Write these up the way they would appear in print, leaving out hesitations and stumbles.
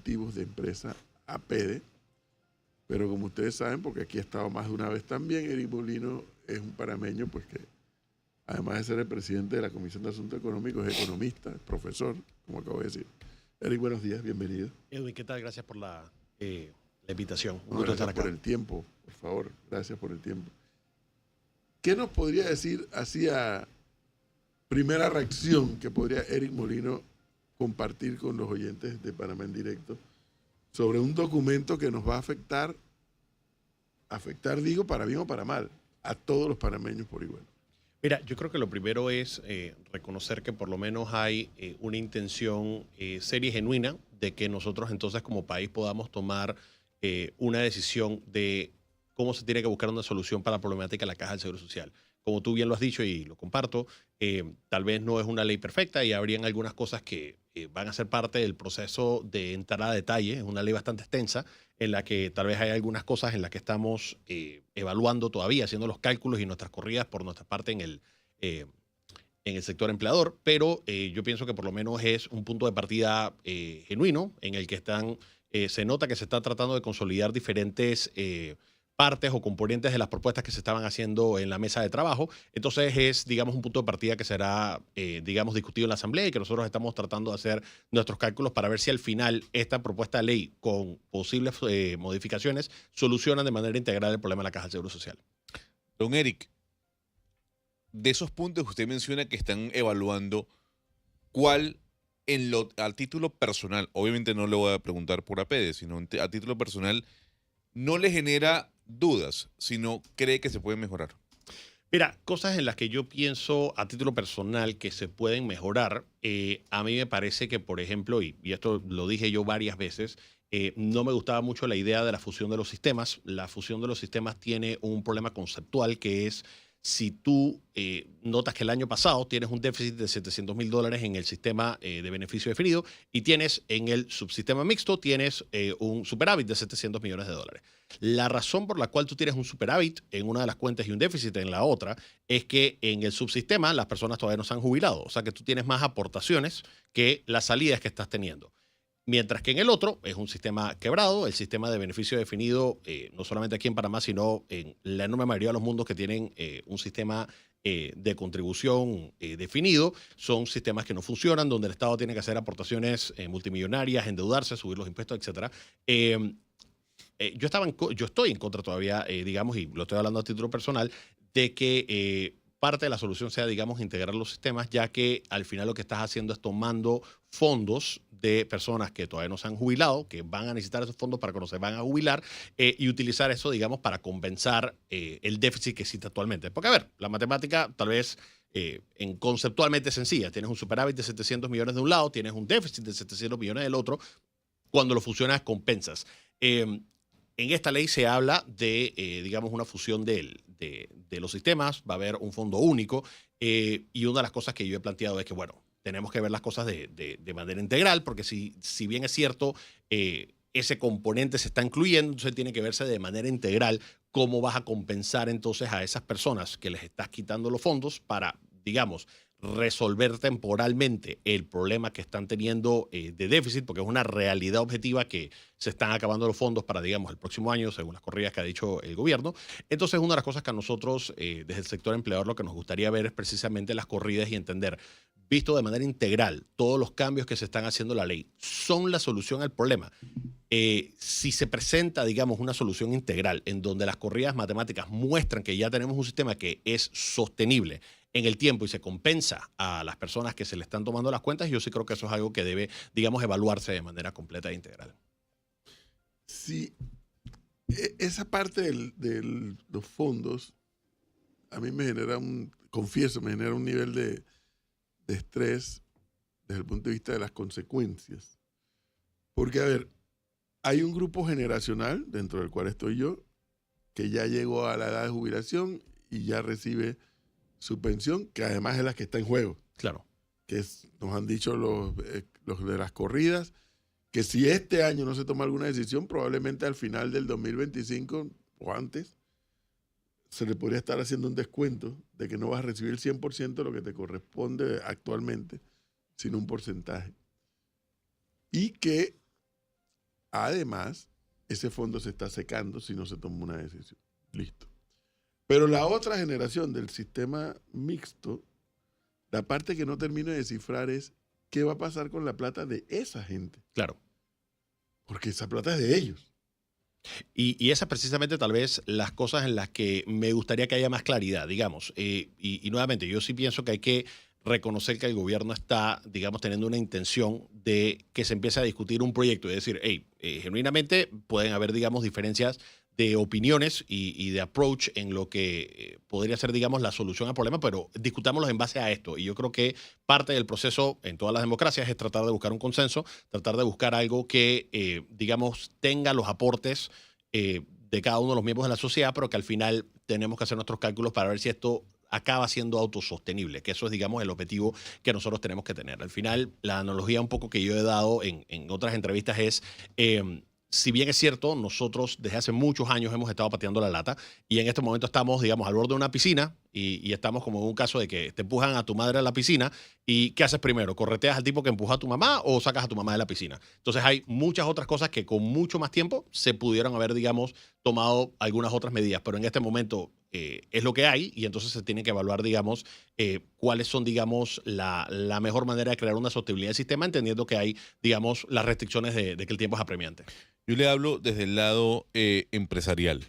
directivos de empresa APEDE, pero como ustedes saben, porque aquí ha estado más de una vez también, Eric Molino es un panameño, pues que además de ser el presidente de la Comisión de Asuntos Económicos, es economista, es profesor, como acabo de decir. Eric, buenos días, bienvenido. Edwin, ¿qué tal? Gracias por la invitación. Un No, gusto estar gracias acá. por el tiempo, por favor, gracias por el tiempo. ¿Qué nos podría decir así a primera reacción que podría Eric Molino compartir con los oyentes de Panamá en Directo sobre un documento que nos va a afectar, digo, para bien o para mal, a todos los panameños por igual? Mira, yo creo que lo primero es reconocer que por lo menos hay una intención seria y genuina de que nosotros entonces como país podamos tomar una decisión de cómo se tiene que buscar una solución para la problemática de la Caja del Seguro Social. Como tú bien lo has dicho y lo comparto, tal vez no es una ley perfecta y habrían algunas cosas que van a ser parte del proceso de entrar a detalle. Es una ley bastante extensa en la que tal vez hay algunas cosas en las que estamos evaluando todavía, haciendo los cálculos y nuestras corridas por nuestra parte en el sector empleador, pero yo pienso que por lo menos es un punto de partida genuino en el que se nota que se está tratando de consolidar diferentes partes o componentes de las propuestas que se estaban haciendo en la mesa de trabajo. Entonces es, digamos, un punto de partida que será, digamos, discutido en la Asamblea y que nosotros estamos tratando de hacer nuestros cálculos para ver si al final esta propuesta de ley con posibles modificaciones solucionan de manera integral el problema de la Caja del Seguro Social. Don Eric, de esos puntos que usted menciona que están evaluando, ¿cuál a título personal, obviamente no le voy a preguntar por APEDE, sino a título personal, no le genera dudas, sino cree que se puede mejorar? Mira, cosas en las que yo pienso a título personal que se pueden mejorar, a mí me parece que, por ejemplo, y esto lo dije yo varias veces, no me gustaba mucho la idea de la fusión de los sistemas. La fusión de los sistemas tiene un problema conceptual que es si tú notas que el año pasado tienes un déficit de $700,000 en el sistema de beneficio definido y tienes en el subsistema mixto, tienes un superávit de $700 millones. La razón por la cual tú tienes un superávit en una de las cuentas y un déficit en la otra es que en el subsistema las personas todavía no se han jubilado. O sea que tú tienes más aportaciones que las salidas que estás teniendo. Mientras que en el otro es un sistema quebrado, el sistema de beneficio definido, no solamente aquí en Panamá, sino en la enorme mayoría de los mundos que tienen un sistema de contribución definido, son sistemas que no funcionan, donde el Estado tiene que hacer aportaciones multimillonarias, endeudarse, subir los impuestos, etc. Yo estoy en contra todavía, digamos, y lo estoy hablando a título personal, de que parte de la solución sea, digamos, integrar los sistemas, ya que al final lo que estás haciendo es tomando fondos de personas que todavía no se han jubilado, que van a necesitar esos fondos para cuando se van a jubilar, y utilizar eso, digamos, para compensar el déficit que existe actualmente. Porque, a ver, la matemática tal vez conceptualmente sencilla. Tienes un superávit de 700 millones de un lado, tienes un déficit de 700 millones del otro. Cuando lo fusionas, compensas. En esta ley se habla de, digamos, una fusión de los sistemas, va a haber un fondo único, y una de las cosas que yo he planteado es que, bueno, tenemos que ver las cosas de manera integral, porque si bien es cierto, ese componente se está incluyendo, entonces tiene que verse de manera integral cómo vas a compensar entonces a esas personas que les estás quitando los fondos para, digamos, resolver temporalmente el problema que están teniendo de déficit, porque es una realidad objetiva que se están acabando los fondos para, digamos, el próximo año, según las corridas que ha dicho el gobierno. Entonces, una de las cosas que a nosotros, desde el sector empleador, lo que nos gustaría ver es precisamente las corridas y entender, visto de manera integral, todos los cambios que se están haciendo en la ley, ¿son la solución al problema? Si se presenta, digamos, una solución integral en donde las corridas matemáticas muestran que ya tenemos un sistema que es sostenible en el tiempo y se compensa a las personas que se le están tomando las cuentas, yo sí creo que eso es algo que debe, digamos, evaluarse de manera completa e integral. Sí, esa parte de los fondos a mí me genera confieso, me genera un nivel de estrés desde el punto de vista de las consecuencias. Porque, a ver, hay un grupo generacional, dentro del cual estoy yo, que ya llegó a la edad de jubilación y ya recibe su pensión, que además es la que está en juego. Claro. Nos han dicho los de las corridas, que si este año no se toma alguna decisión, probablemente al final del 2025 o antes, se le podría estar haciendo un descuento de que no vas a recibir el 100% de lo que te corresponde actualmente, sino un porcentaje. Y que además, ese fondo se está secando si no se toma una decisión. Listo. Pero la otra generación del sistema mixto, la parte que no termino de descifrar es qué va a pasar con la plata de esa gente. Claro. Porque esa plata es de ellos. Y esas precisamente tal vez las cosas en las que me gustaría que haya más claridad, digamos. Y nuevamente, yo sí pienso que hay que reconocer que el gobierno está, digamos, teniendo una intención de que se empiece a discutir un proyecto. Es decir, genuinamente pueden haber, digamos, diferencias de opiniones y de approach en lo que podría ser, digamos, la solución al problema, pero discutámoslo en base a esto. Y yo creo que parte del proceso en todas las democracias es tratar de buscar un consenso, tratar de buscar algo que, digamos, tenga los aportes de cada uno de los miembros de la sociedad, pero que al final tenemos que hacer nuestros cálculos para ver si esto acaba siendo autosostenible, que eso es, digamos, el objetivo que nosotros tenemos que tener. Al final, la analogía un poco que yo he dado en otras entrevistas es... si bien es cierto, nosotros desde hace muchos años hemos estado pateando la lata y en este momento estamos, digamos, al borde de una piscina y estamos como en un caso de que te empujan a tu madre a la piscina y ¿qué haces primero? ¿Correteas al tipo que empuja a tu mamá o sacas a tu mamá de la piscina? Entonces hay muchas otras cosas que con mucho más tiempo se pudieron haber, digamos, tomado algunas otras medidas, pero en este momento es lo que hay y entonces se tiene que evaluar, digamos, cuáles son, digamos, la mejor manera de crear una sostenibilidad del sistema, entendiendo que hay, digamos, las restricciones de que el tiempo es apremiante. Yo le hablo desde el lado empresarial.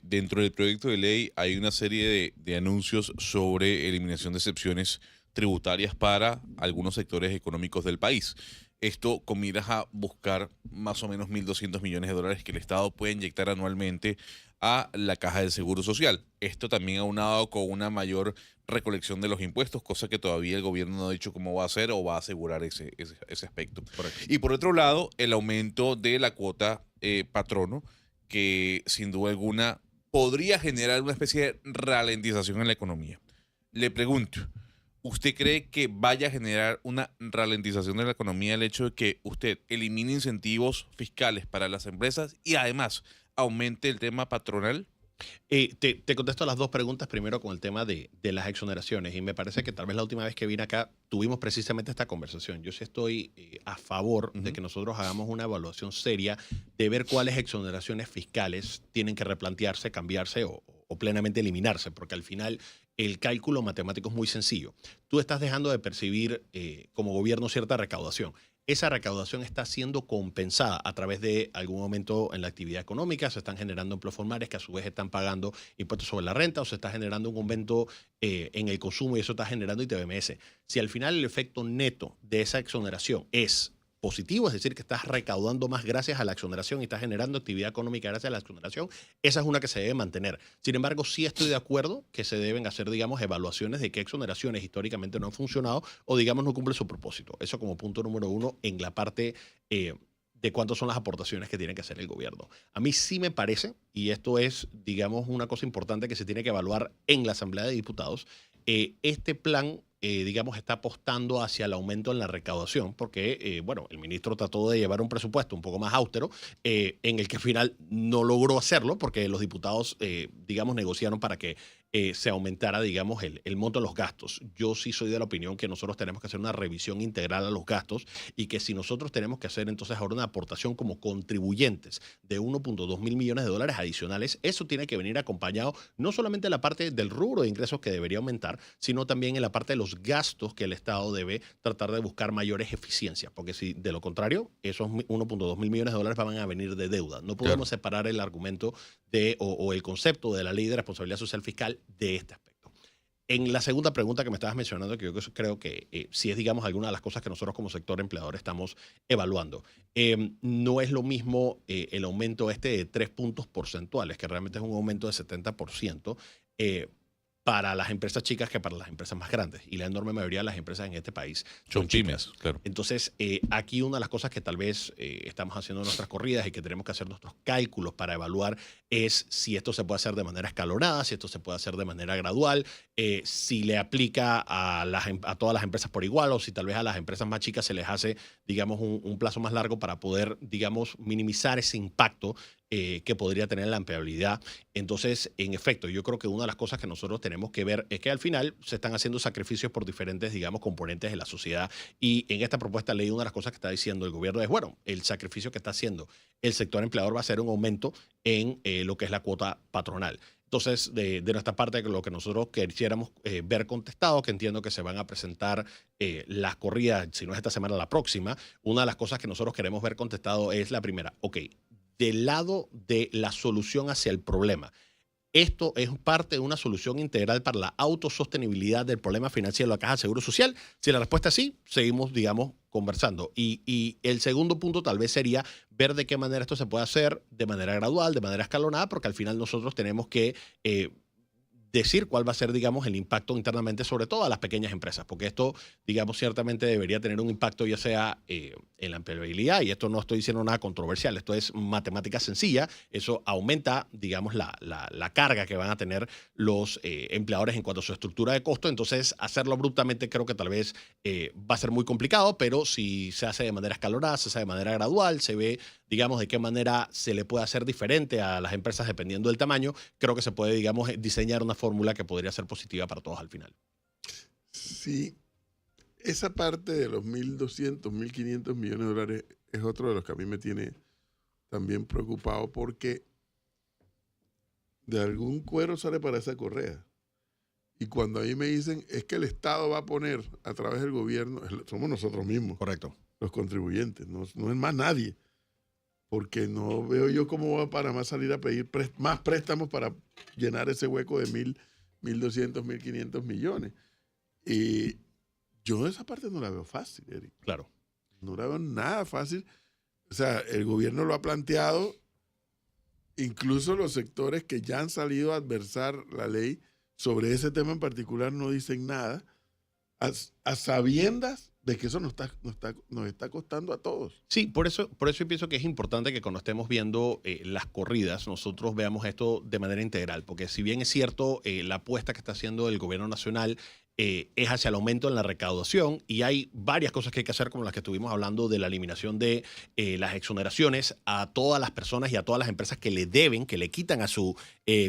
Dentro del proyecto de ley hay una serie de anuncios sobre eliminación de excepciones tributarias para algunos sectores económicos del país. Esto con miras a buscar más o menos 1.200 millones de dólares que el Estado puede inyectar anualmente a la caja del Seguro Social. Esto también aunado con una mayor recolección de los impuestos, cosa que todavía el gobierno no ha dicho cómo va a hacer o va a asegurar ese aspecto. Correcto. Y por otro lado, el aumento de la cuota patrono, que sin duda alguna podría generar una especie de ralentización en la economía. Le pregunto, ¿usted cree que vaya a generar una ralentización de la economía el hecho de que usted elimine incentivos fiscales para las empresas y además aumente el tema patronal? Te contesto las dos preguntas primero con el tema de las exoneraciones y me parece que tal vez la última vez que vine acá tuvimos precisamente esta conversación. Yo sí estoy a favor de que nosotros hagamos una evaluación seria de ver cuáles exoneraciones fiscales tienen que replantearse, cambiarse o plenamente eliminarse, porque al final el cálculo matemático es muy sencillo. Tú estás dejando de percibir como gobierno cierta recaudación. Esa recaudación está siendo compensada a través de algún aumento en la actividad económica, se están generando empleos formales que a su vez están pagando impuestos sobre la renta o se está generando un aumento en el consumo y eso está generando ITBMS. Si al final el efecto neto de esa exoneración es positivo, es decir, que estás recaudando más gracias a la exoneración y estás generando actividad económica gracias a la exoneración, esa es una que se debe mantener. Sin embargo, sí estoy de acuerdo que se deben hacer, digamos, evaluaciones de qué exoneraciones históricamente no han funcionado o, digamos, no cumplen su propósito. Eso como punto número uno en la parte de cuántas son las aportaciones que tiene que hacer el gobierno. A mí sí me parece, y esto es, digamos, una cosa importante que se tiene que evaluar en la Asamblea de Diputados, este plan digamos, está apostando hacia el aumento en la recaudación, porque, bueno, el ministro trató de llevar un presupuesto un poco más austero, en el que al final no logró hacerlo, porque los diputados, digamos, negociaron para que se aumentara, digamos, el monto de los gastos. Yo sí soy de la opinión que nosotros tenemos que hacer una revisión integral a los gastos y que si nosotros tenemos que hacer entonces ahora una aportación como contribuyentes de 1.2 mil millones de dólares adicionales, eso tiene que venir acompañado no solamente en la parte del rubro de ingresos que debería aumentar, sino también en la parte de los gastos que el Estado debe tratar de buscar mayores eficiencias, porque si de lo contrario, esos 1.2 mil millones de dólares van a venir de deuda. No podemos separar el argumento o el concepto de la ley de responsabilidad social fiscal de este aspecto. En la segunda pregunta que me estabas mencionando, que yo creo que sí es, digamos, alguna de las cosas que nosotros como sector empleador estamos evaluando. No es lo mismo el aumento de 3 puntos porcentuales, que realmente es un aumento de 70%, para las empresas chicas que para las empresas más grandes. Y la enorme mayoría de las empresas en este país son pymes, claro. Entonces, aquí una de las cosas que tal vez estamos haciendo en nuestras corridas y que tenemos que hacer nuestros cálculos para evaluar es si esto se puede hacer de manera escalonada, si esto se puede hacer de manera gradual, si le aplica a todas las empresas por igual o si tal vez a las empresas más chicas se les hace, digamos, un plazo más largo para poder, digamos, minimizar ese impacto que podría tener la empleabilidad. Entonces, en efecto, yo creo que una de las cosas que nosotros tenemos que ver es que al final se están haciendo sacrificios por diferentes, digamos, componentes de la sociedad. Y en esta propuesta de ley, una de las cosas que está diciendo el gobierno es, bueno, el sacrificio que está haciendo el sector empleador va a ser un aumento en lo que es la cuota patronal. Entonces, de nuestra parte, lo que nosotros quisiéramos ver contestado, que entiendo que se van a presentar las corridas, si no es esta semana, la próxima, una de las cosas que nosotros queremos ver contestado es la primera. Ok, del lado de la solución hacia el problema, ¿esto es parte de una solución integral para la autosostenibilidad del problema financiero de la Caja de Seguro Social? Si la respuesta es sí, seguimos, digamos, conversando. Y el segundo punto tal vez sería ver de qué manera esto se puede hacer de manera gradual, de manera escalonada, porque al final nosotros tenemos que decir cuál va a ser, digamos, el impacto internamente, sobre todo a las pequeñas empresas, porque esto, digamos, ciertamente debería tener un impacto ya sea en la empleabilidad, y esto no estoy diciendo nada controversial, esto es matemática sencilla, eso aumenta, digamos, la carga que van a tener los empleadores en cuanto a su estructura de costo. Entonces, hacerlo abruptamente creo que tal vez va a ser muy complicado, pero si se hace de manera escalonada, se hace de manera gradual, se ve, digamos, de qué manera se le puede hacer diferente a las empresas dependiendo del tamaño, creo que se puede, digamos, diseñar una fórmula que podría ser positiva para todos al final. Sí, esa parte de los 1.200, 1.500 millones de dólares es otro de los que a mí me tiene también preocupado, porque de algún cuero sale para esa correa. Y cuando a mí me dicen, es que el Estado va a poner a través del gobierno, somos nosotros mismos, Correcto. los contribuyentes, no es más nadie. Porque no veo yo cómo va Panamá a salir a pedir más préstamos para llenar ese hueco de 1.200, 1.500 millones. Y yo esa parte no la veo fácil, Eric. Claro. No la veo nada fácil. O sea, el gobierno lo ha planteado, incluso los sectores que ya han salido a adversar la ley sobre ese tema en particular no dicen nada, a sabiendas de que eso nos está costando a todos. Sí, por eso yo pienso que es importante que cuando estemos viendo las corridas, nosotros veamos esto de manera integral, porque si bien es cierto, la apuesta que está haciendo el gobierno nacional es hacia el aumento en la recaudación, y hay varias cosas que hay que hacer, como las que estuvimos hablando de la eliminación de las exoneraciones a todas las personas y a todas las empresas que le deben, que le quitan a su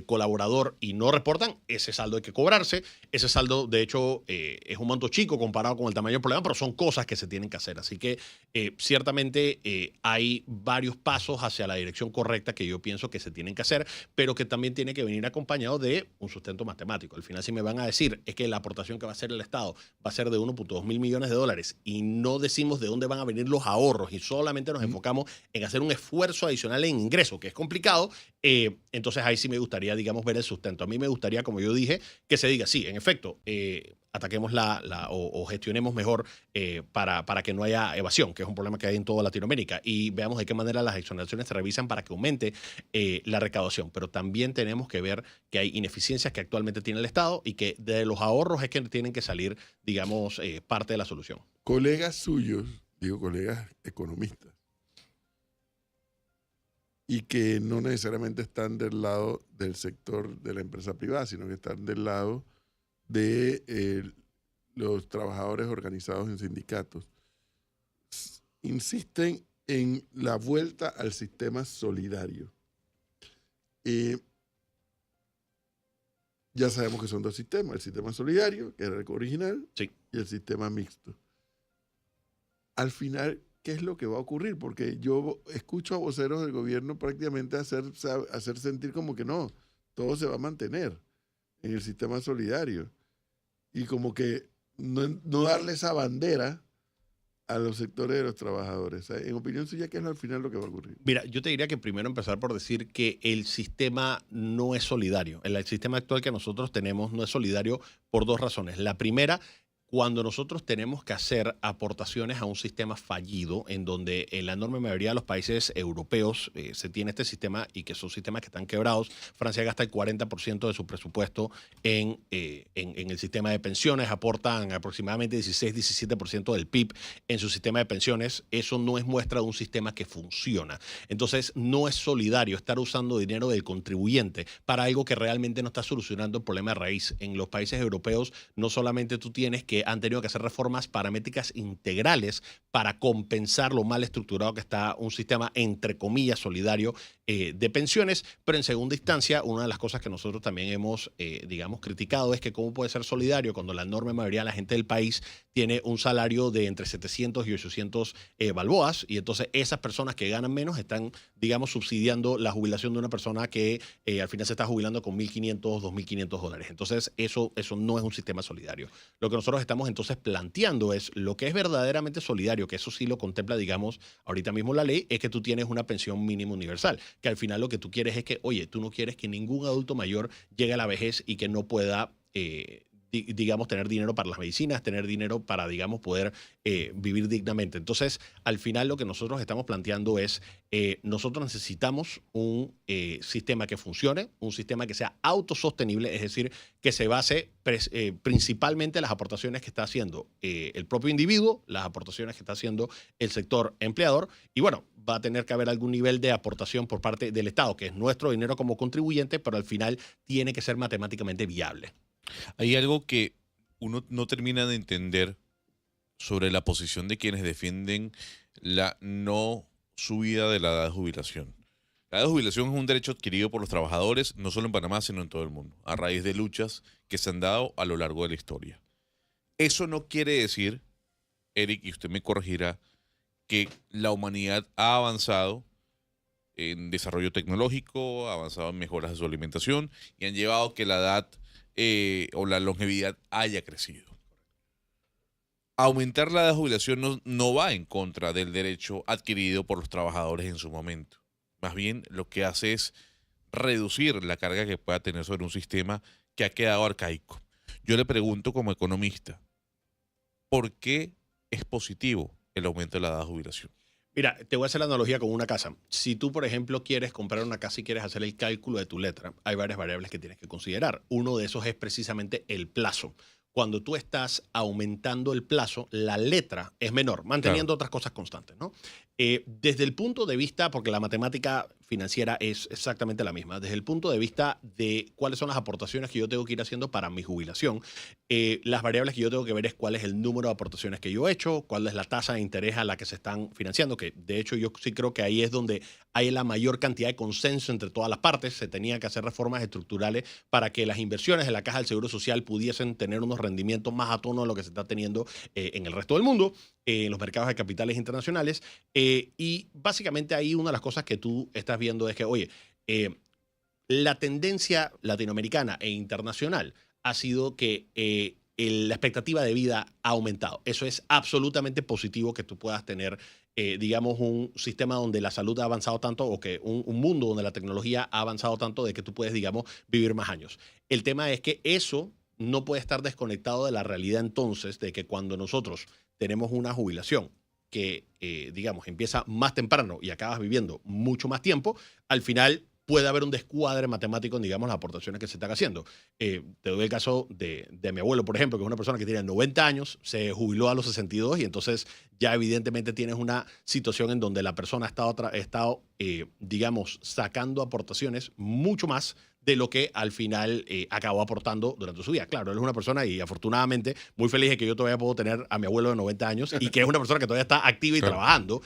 colaborador y no reportan. Ese saldo hay que cobrarse. Ese saldo, de hecho, es un monto chico comparado con el tamaño del problema, pero son cosas que se tienen que hacer. Así que ciertamente hay varios pasos hacia la dirección correcta que yo pienso que se tienen que hacer, pero que también tiene que venir acompañado de un sustento matemático. Al final, si me van a decir es que la aportación que va a hacer el Estado va a ser de 1.2 mil millones de dólares y no decimos de dónde van a venir los ahorros y solamente nos enfocamos en hacer un esfuerzo adicional en ingreso, que es complicado, entonces ahí sí me gustaría, digamos, ver el sustento. A mí me gustaría, como yo dije, que se diga, sí, en efecto, ataquemos o gestionemos mejor para que no haya evasión, que es un problema que hay en toda Latinoamérica, y veamos de qué manera las exoneraciones se revisan para que aumente la recaudación. Pero también tenemos que ver que hay ineficiencias que actualmente tiene el Estado y que de los ahorros es que tienen que salir, digamos, parte de la solución. Colegas suyos, digo colegas economistas, y que no necesariamente están del lado del sector de la empresa privada, sino que están del lado de los trabajadores organizados en sindicatos, insisten en la vuelta al sistema solidario. Ya sabemos que son dos sistemas, el sistema solidario, que era el original, sí, y el sistema mixto. Al final, ¿qué es lo que va a ocurrir? Porque yo escucho a voceros del gobierno prácticamente hacer sentir como que no, todo se va a mantener en el sistema solidario. Y como que no darle esa bandera a los sectores de los trabajadores. En opinión suya, ¿qué es al final lo que va a ocurrir? Mira, yo te diría que primero empezar por decir que el sistema no es solidario. El sistema actual que nosotros tenemos no es solidario por dos razones. La primera, cuando nosotros tenemos que hacer aportaciones a un sistema fallido, en donde en la enorme mayoría de los países europeos se tiene este sistema y que son sistemas que están quebrados. Francia gasta el 40% de su presupuesto en el sistema de pensiones, aportan aproximadamente 16-17% del PIB en su sistema de pensiones. Eso no es muestra de un sistema que funciona. Entonces, no es solidario estar usando dinero del contribuyente para algo que realmente no está solucionando el problema de raíz. En los países europeos, no solamente tú tienes que han tenido que hacer reformas paramétricas integrales para compensar lo mal estructurado que está un sistema, entre comillas, solidario de pensiones. Pero en segunda instancia, una de las cosas que nosotros también hemos, digamos, criticado es que cómo puede ser solidario cuando la enorme mayoría de la gente del país tiene un salario de entre 700 y 800 balboas, y entonces esas personas que ganan menos están, digamos, subsidiando la jubilación de una persona que al final se está jubilando con $1.500, $2.500. Entonces eso no es un sistema solidario. Lo que nosotros estamos entonces planteando es lo que es verdaderamente solidario, que eso sí lo contempla, digamos, ahorita mismo la ley, es que tú tienes una pensión mínima universal, que al final lo que tú quieres es que, oye, tú no quieres que ningún adulto mayor llegue a la vejez y que no pueda digamos, tener dinero para las medicinas, tener dinero para, digamos, poder vivir dignamente. Entonces, al final lo que nosotros estamos planteando es, nosotros necesitamos un sistema que funcione, un sistema que sea autosostenible, es decir, que se base principalmente en las aportaciones que está haciendo el propio individuo, las aportaciones que está haciendo el sector empleador, y bueno, va a tener que haber algún nivel de aportación por parte del Estado, que es nuestro dinero como contribuyente, pero al final tiene que ser matemáticamente viable. Hay algo que uno no termina de entender sobre la posición de quienes defienden la no subida de la edad de jubilación. La edad de jubilación es un derecho adquirido por los trabajadores, no solo en Panamá, sino en todo el mundo, a raíz de luchas que se han dado a lo largo de la historia. Eso no quiere decir, Eric, y usted me corregirá, que la humanidad ha avanzado en desarrollo tecnológico, ha avanzado en mejoras de su alimentación y han llevado a que la edad o la longevidad haya crecido. Aumentar la edad de jubilación no va en contra del derecho adquirido por los trabajadores en su momento. Más bien lo que hace es reducir la carga que pueda tener sobre un sistema que ha quedado arcaico. Yo le pregunto como economista, ¿por qué es positivo el aumento de la edad de jubilación? Mira, te voy a hacer la analogía con una casa. Si tú, por ejemplo, quieres comprar una casa y quieres hacer el cálculo de tu letra, hay varias variables que tienes que considerar. Uno de esos es precisamente el plazo. Cuando tú estás aumentando el plazo, la letra es menor, manteniendo otras cosas constantes, ¿no? Desde el punto de vista, porque la matemática financiera es exactamente la misma, desde el punto de vista de cuáles son las aportaciones que yo tengo que ir haciendo para mi jubilación, las variables que yo tengo que ver es cuál es el número de aportaciones que yo he hecho, cuál es la tasa de interés a la que se están financiando, que de hecho yo sí creo que ahí es donde hay la mayor cantidad de consenso entre todas las partes. Se tenían que hacer reformas estructurales para que las inversiones de la Caja del Seguro Social pudiesen tener unos rendimientos más a tono de lo que se está teniendo en el resto del mundo, en los mercados de capitales internacionales. Y básicamente ahí una de las cosas que tú estás viendo es que, oye, la tendencia latinoamericana e internacional ha sido que la expectativa de vida ha aumentado. Eso es absolutamente positivo, que tú puedas tener, digamos, un sistema donde la salud ha avanzado tanto, o que un mundo donde la tecnología ha avanzado tanto, de que tú puedes, digamos, vivir más años. El tema es que eso no puede estar desconectado de la realidad entonces de que cuando nosotros tenemos una jubilación que, digamos, empieza más temprano y acabas viviendo mucho más tiempo, al final puede haber un descuadre matemático en, digamos, las aportaciones que se están haciendo. Te doy el caso de mi abuelo, por ejemplo, que es una persona que tiene 90 años, se jubiló a los 62 y entonces ya evidentemente tienes una situación en donde la persona ha estado digamos, sacando aportaciones mucho más de lo que al final acabó aportando durante su vida. Claro, él es una persona, y afortunadamente muy feliz de que yo todavía puedo tener a mi abuelo de 90 años y que es una persona que todavía está activa y trabajando,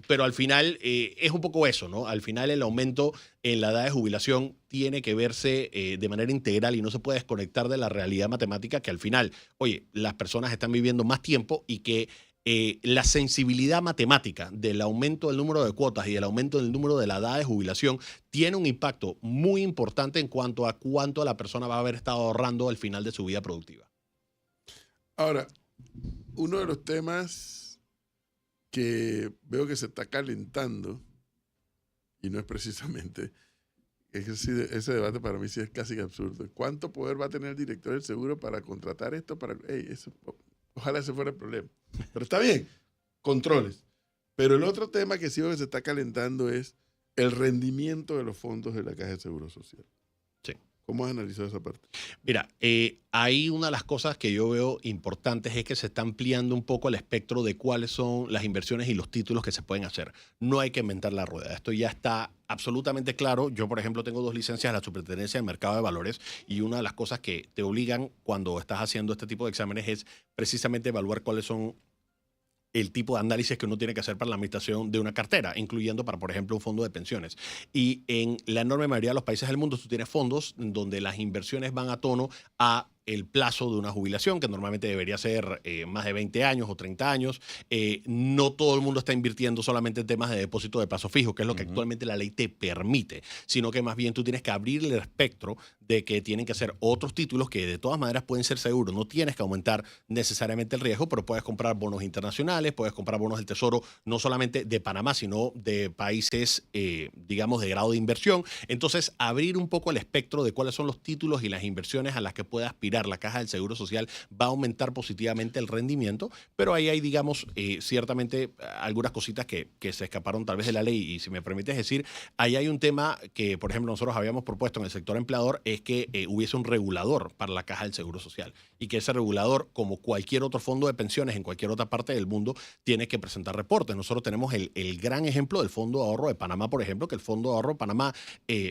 pero al final es un poco eso, ¿no? Al final el aumento en la edad de jubilación tiene que verse de manera integral y no se puede desconectar de la realidad matemática, que al final, oye, las personas están viviendo más tiempo y que la sensibilidad matemática del aumento del número de cuotas y del aumento del número de la edad de jubilación tiene un impacto muy importante en cuanto a cuánto la persona va a haber estado ahorrando al final de su vida productiva. Ahora, uno de los temas que veo que se está calentando, y no es precisamente, ese debate para mí sí es casi absurdo. ¿Cuánto poder va a tener el director del seguro para contratar esto? Ojalá ese fuera el problema. Pero está bien, controles. Pero el otro tema que sí veo que se está calentando es el rendimiento de los fondos de la Caja de Seguro Social. Sí. ¿Cómo has analizado esa parte? Mira, ahí una de las cosas que yo veo importantes es que se está ampliando un poco el espectro de cuáles son las inversiones y los títulos que se pueden hacer. No hay que inventar la rueda. Esto ya está absolutamente claro. Yo, por ejemplo, tengo 2 licencias de la Superintendencia del Mercado de Valores y una de las cosas que te obligan cuando estás haciendo este tipo de exámenes es precisamente evaluar cuáles son el tipo de análisis que uno tiene que hacer para la administración de una cartera, incluyendo para, por ejemplo, un fondo de pensiones. Y en la enorme mayoría de los países del mundo tú tienes fondos donde las inversiones van a tono a el plazo de una jubilación, que normalmente debería ser más de 20 años o 30 años. No todo el mundo está invirtiendo solamente en temas de depósito de plazo fijo, que es lo que actualmente la ley te permite, sino que más bien tú tienes que abrirle el espectro de que tienen que ser otros títulos que de todas maneras pueden ser seguros. No tienes que aumentar necesariamente el riesgo, pero puedes comprar bonos internacionales, puedes comprar bonos del Tesoro, no solamente de Panamá, sino de países, digamos, de grado de inversión. Entonces, abrir un poco el espectro de cuáles son los títulos y las inversiones a las que puede aspirar la Caja del Seguro Social va a aumentar positivamente el rendimiento, pero ahí hay, digamos, ciertamente algunas cositas que se escaparon tal vez de la ley. Y si me permites decir, ahí hay un tema que, por ejemplo, nosotros habíamos propuesto en el sector empleador, es que hubiese un regulador para la Caja del Seguro Social y que ese regulador, como cualquier otro fondo de pensiones en cualquier otra parte del mundo, tiene que presentar reportes. Nosotros tenemos el gran ejemplo del Fondo de Ahorro de Panamá, por ejemplo, que el Fondo de Ahorro de Panamá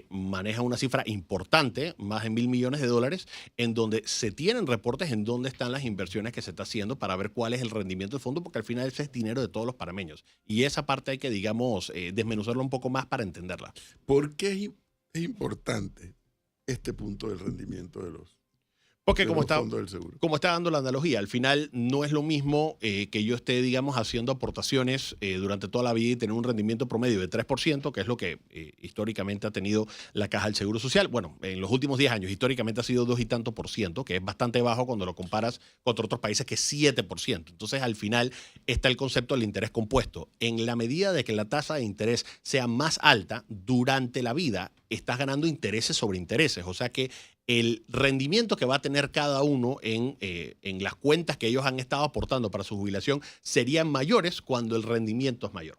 maneja una cifra importante, más de $1.000 millones, en donde se tienen reportes en dónde están las inversiones que se está haciendo para ver cuál es el rendimiento del fondo, porque al final ese es dinero de todos los panameños. Y esa parte hay que, digamos, desmenuzarla un poco más para entenderla. ¿Por qué es importante este punto del rendimiento de los Porque como está, fondos del seguro? como está dando la analogía, al final no es lo mismo que yo esté, digamos, haciendo aportaciones durante toda la vida y tener un rendimiento promedio de 3%, que es lo que históricamente ha tenido la Caja del Seguro Social. Bueno, en los últimos 10 años históricamente ha sido 2 y tanto por ciento, que es bastante bajo cuando lo comparas contra otros países, que es 7%. Entonces, al final está el concepto del interés compuesto. En la medida de que la tasa de interés sea más alta durante la vida, estás ganando intereses sobre intereses. O sea que el rendimiento que va a tener cada uno en las cuentas que ellos han estado aportando para su jubilación serían mayores cuando el rendimiento es mayor.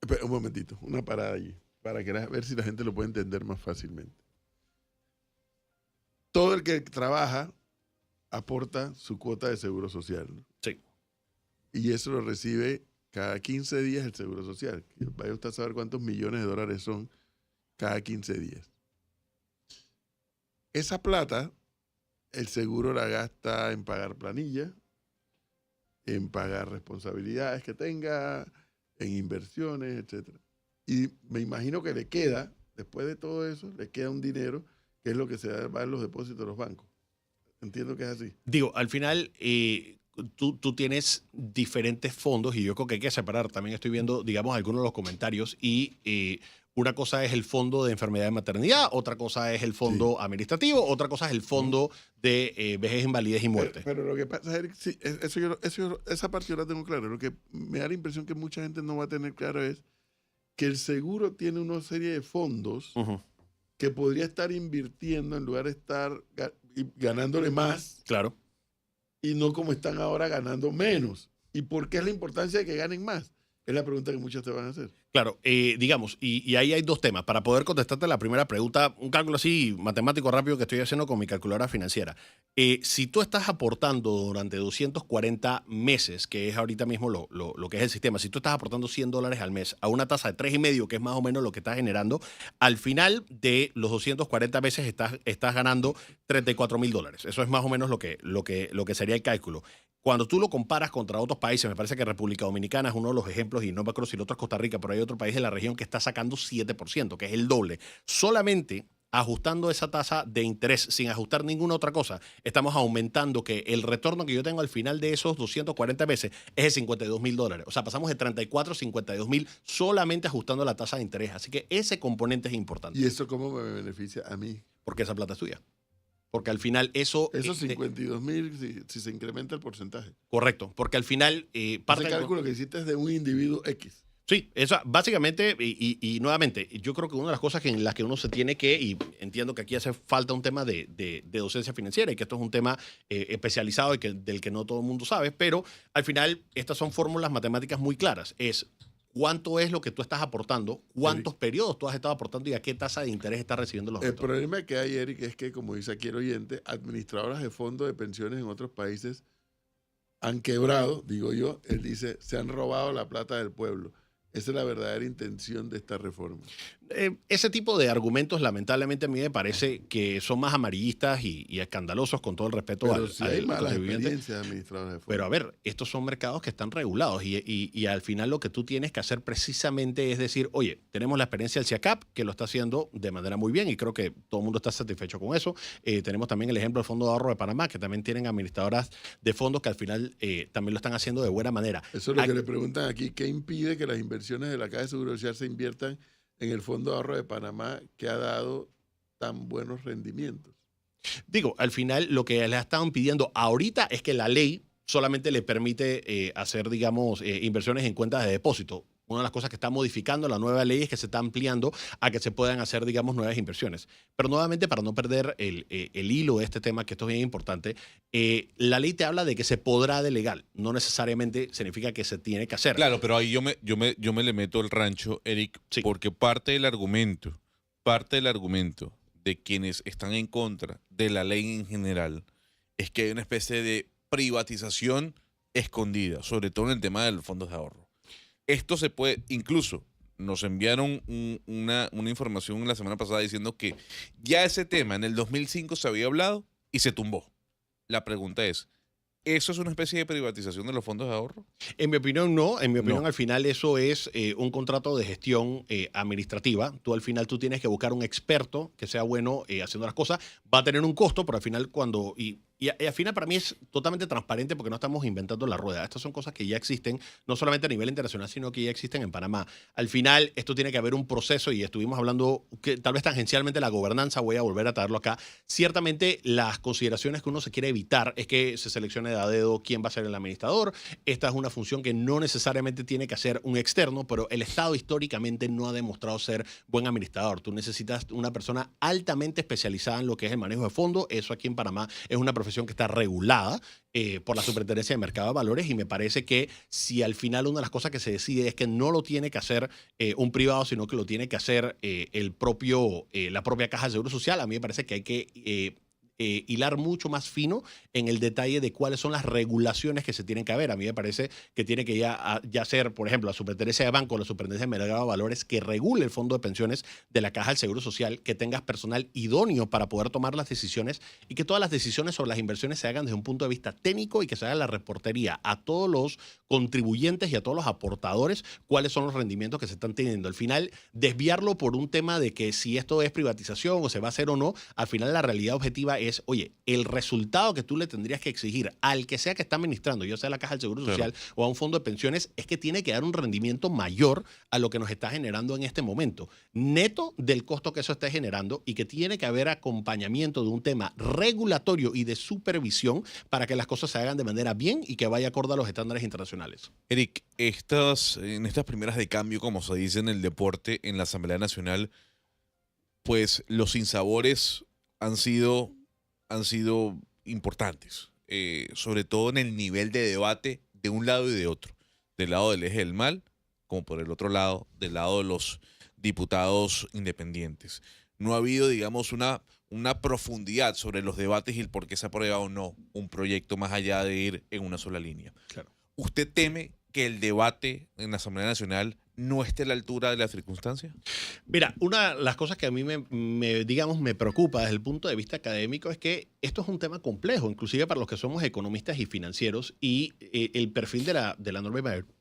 Espera, un momentito, una parada allí, para ver si la gente lo puede entender más fácilmente. Todo el que trabaja aporta su cuota de seguro social, ¿no? Sí. Y eso lo recibe cada 15 días el seguro social. Vaya usted a saber cuántos millones de dólares son cada 15 días. Esa plata, el seguro la gasta en pagar planilla, en pagar responsabilidades que tenga, en inversiones, etc. Y me imagino que le queda, después de todo eso, le queda un dinero que es lo que se va en los depósitos de los bancos. Entiendo que es así. Digo, al final tú tienes diferentes fondos y yo creo que hay que separar. También estoy viendo, digamos, algunos de los comentarios y una cosa es el fondo de enfermedad y maternidad, otra cosa es el fondo administrativo, otra cosa es el fondo de vejez, invalidez y muerte. Pero lo que pasa es que esa parte yo la tengo clara. Lo que me da la impresión que mucha gente no va a tener claro es que el seguro tiene una serie de fondos que podría estar invirtiendo en lugar de estar ganándole más. Claro. Y no como están ahora ganando menos. ¿Y por qué es la importancia de que ganen más? Es la pregunta que muchos te van a hacer. Claro, digamos, y ahí hay 2 temas. Para poder contestarte la primera pregunta, un cálculo así matemático rápido que estoy haciendo con mi calculadora financiera. Si tú estás aportando durante 240 meses, que es ahorita mismo lo que es el sistema, si tú estás aportando $100 al mes a una tasa de 3,5, que es más o menos lo que estás generando, al final de los 240 meses estás ganando $34,000. Eso es más o menos lo que sería el cálculo. Cuando tú lo comparas contra otros países, me parece que República Dominicana es uno de los ejemplos, y no me acuerdo si el otro es Costa Rica, pero hay otro país de la región que está sacando 7%, que es el doble. Solamente ajustando esa tasa de interés, sin ajustar ninguna otra cosa, estamos aumentando que el retorno que yo tengo al final de esos 240 meses es de $52,000. O sea, pasamos de 34 a 52,000 solamente ajustando la tasa de interés. Así que ese componente es importante. ¿Y eso cómo me beneficia a mí? Porque esa plata es tuya. Porque al final eso... Esos 52,000 si se incrementa el porcentaje. Correcto, porque al final... Ese cálculo que hiciste es de un individuo X. Sí, eso básicamente, y nuevamente, yo creo que una de las cosas en las que uno se tiene que, y entiendo que aquí hace falta un tema de docencia financiera y que esto es un tema especializado y del que no todo el mundo sabe, pero al final estas son fórmulas matemáticas muy claras. Es cuánto es lo que tú estás aportando, cuántos periodos tú has estado aportando y a qué tasa de interés estás recibiendo los El retornos. problema que hay, Eric, es que, como dice aquí el oyente, administradoras de fondos de pensiones en otros países han quebrado, digo yo. Él dice, se han robado la plata del pueblo. Esa es la verdadera intención de esta reforma. Ese tipo de argumentos, lamentablemente, a mí me parece que son más amarillistas y escandalosos, con todo el respeto Pero al, si hay al malas contribuyente. experiencias de administradoras de fondos. Pero a ver, estos son mercados que están regulados y al final lo que tú tienes que hacer precisamente es decir, oye, tenemos la experiencia del CIACAP, que lo está haciendo de manera muy bien y creo que todo el mundo está satisfecho con eso. Tenemos también el ejemplo del Fondo de Ahorro de Panamá, que también tienen administradoras de fondos que al final también lo están haciendo de buena manera. Eso es lo que le preguntan aquí. ¿Qué impide que las inversiones de la Caja de Seguro Social se inviertan en el Fondo de Ahorro de Panamá, que ha dado tan buenos rendimientos? Digo, al final lo que le están pidiendo ahorita es que la ley solamente le permite hacer, digamos, inversiones en cuentas de depósito. Una de las cosas que está modificando la nueva ley es que se está ampliando a que se puedan hacer, digamos, nuevas inversiones. Pero nuevamente, para no perder el hilo de este tema, que esto es bien importante, la ley te habla de que se podrá delegar. No necesariamente significa que se tiene que hacer. Claro, pero ahí yo me le meto el rancho, Eric, Sí. porque parte del argumento de quienes están en contra de la ley en general es que hay una especie de privatización escondida, sobre todo en el tema de los fondos de ahorro. Esto se puede, incluso nos enviaron una información la semana pasada diciendo que ya ese tema en el 2005 se había hablado y se tumbó. La pregunta es, ¿eso es una especie de privatización de los fondos de ahorro? En mi opinión, no. En mi opinión, No. al final, eso es un contrato de gestión administrativa. Tú, al final, tú tienes que buscar un experto que sea bueno haciendo las cosas. Va a tener un costo, pero al final, y al final, para mí es totalmente transparente porque no estamos inventando la rueda. Estas son cosas que ya existen, no solamente a nivel internacional, sino que ya existen en Panamá. Al final, esto tiene que haber un proceso y estuvimos hablando que tal vez tangencialmente la gobernanza, voy a volver a traerlo acá. Ciertamente, las consideraciones que uno se quiere evitar es que se seleccione de a dedo quién va a ser el administrador. Esta es una función que no necesariamente tiene que hacer un externo, pero el Estado históricamente no ha demostrado ser buen administrador. Tú necesitas una persona altamente especializada en lo que es el manejo de fondos. Eso aquí en Panamá es una profesión que está regulada por la Superintendencia de Mercado de Valores y me parece que si al final una de las cosas que se decide es que no lo tiene que hacer un privado, sino que lo tiene que hacer la propia Caja de Seguro Social, a mí me parece que hay que hilar mucho más fino en el detalle de cuáles son las regulaciones que se tienen que haber. A mí me parece que tiene que ya ser, por ejemplo, la Superintendencia de Banco, la Superintendencia de Mercado de Valores, que regule el fondo de pensiones de la Caja del Seguro Social, que tengas personal idóneo para poder tomar las decisiones y que todas las decisiones sobre las inversiones se hagan desde un punto de vista técnico y que se haga la reportería a todos los contribuyentes y a todos los aportadores cuáles son los rendimientos que se están teniendo. Al final, desviarlo por un tema de que si esto es privatización o se va a hacer o no, al final la realidad objetiva es, oye, el resultado que tú le tendrías que exigir al que sea que está administrando, ya sea la Caja del Seguro Social o a un fondo de pensiones, es que tiene que dar un rendimiento mayor a lo que nos está generando en este momento, neto del costo que eso está generando y que tiene que haber acompañamiento de un tema regulatorio y de supervisión para que las cosas se hagan de manera bien y que vaya acorde a los estándares internacionales. Eric, en estas primeras de cambio, como se dice en el deporte, en la Asamblea Nacional, pues los sinsabores han sido importantes, sobre todo en el nivel de debate de un lado y de otro, del lado del eje del mal, como por el otro lado, del lado de los diputados independientes. No ha habido, digamos, una profundidad sobre los debates y el por qué se aprueba o no un proyecto más allá de ir en una sola línea. Claro. ¿Usted teme que el debate en la Asamblea Nacional no esté a la altura de las circunstancias? Mira, una de las cosas que a mí me preocupa desde el punto de vista académico es que esto es un tema complejo, inclusive para los que somos economistas y financieros, y el perfil de la enorme mayoría.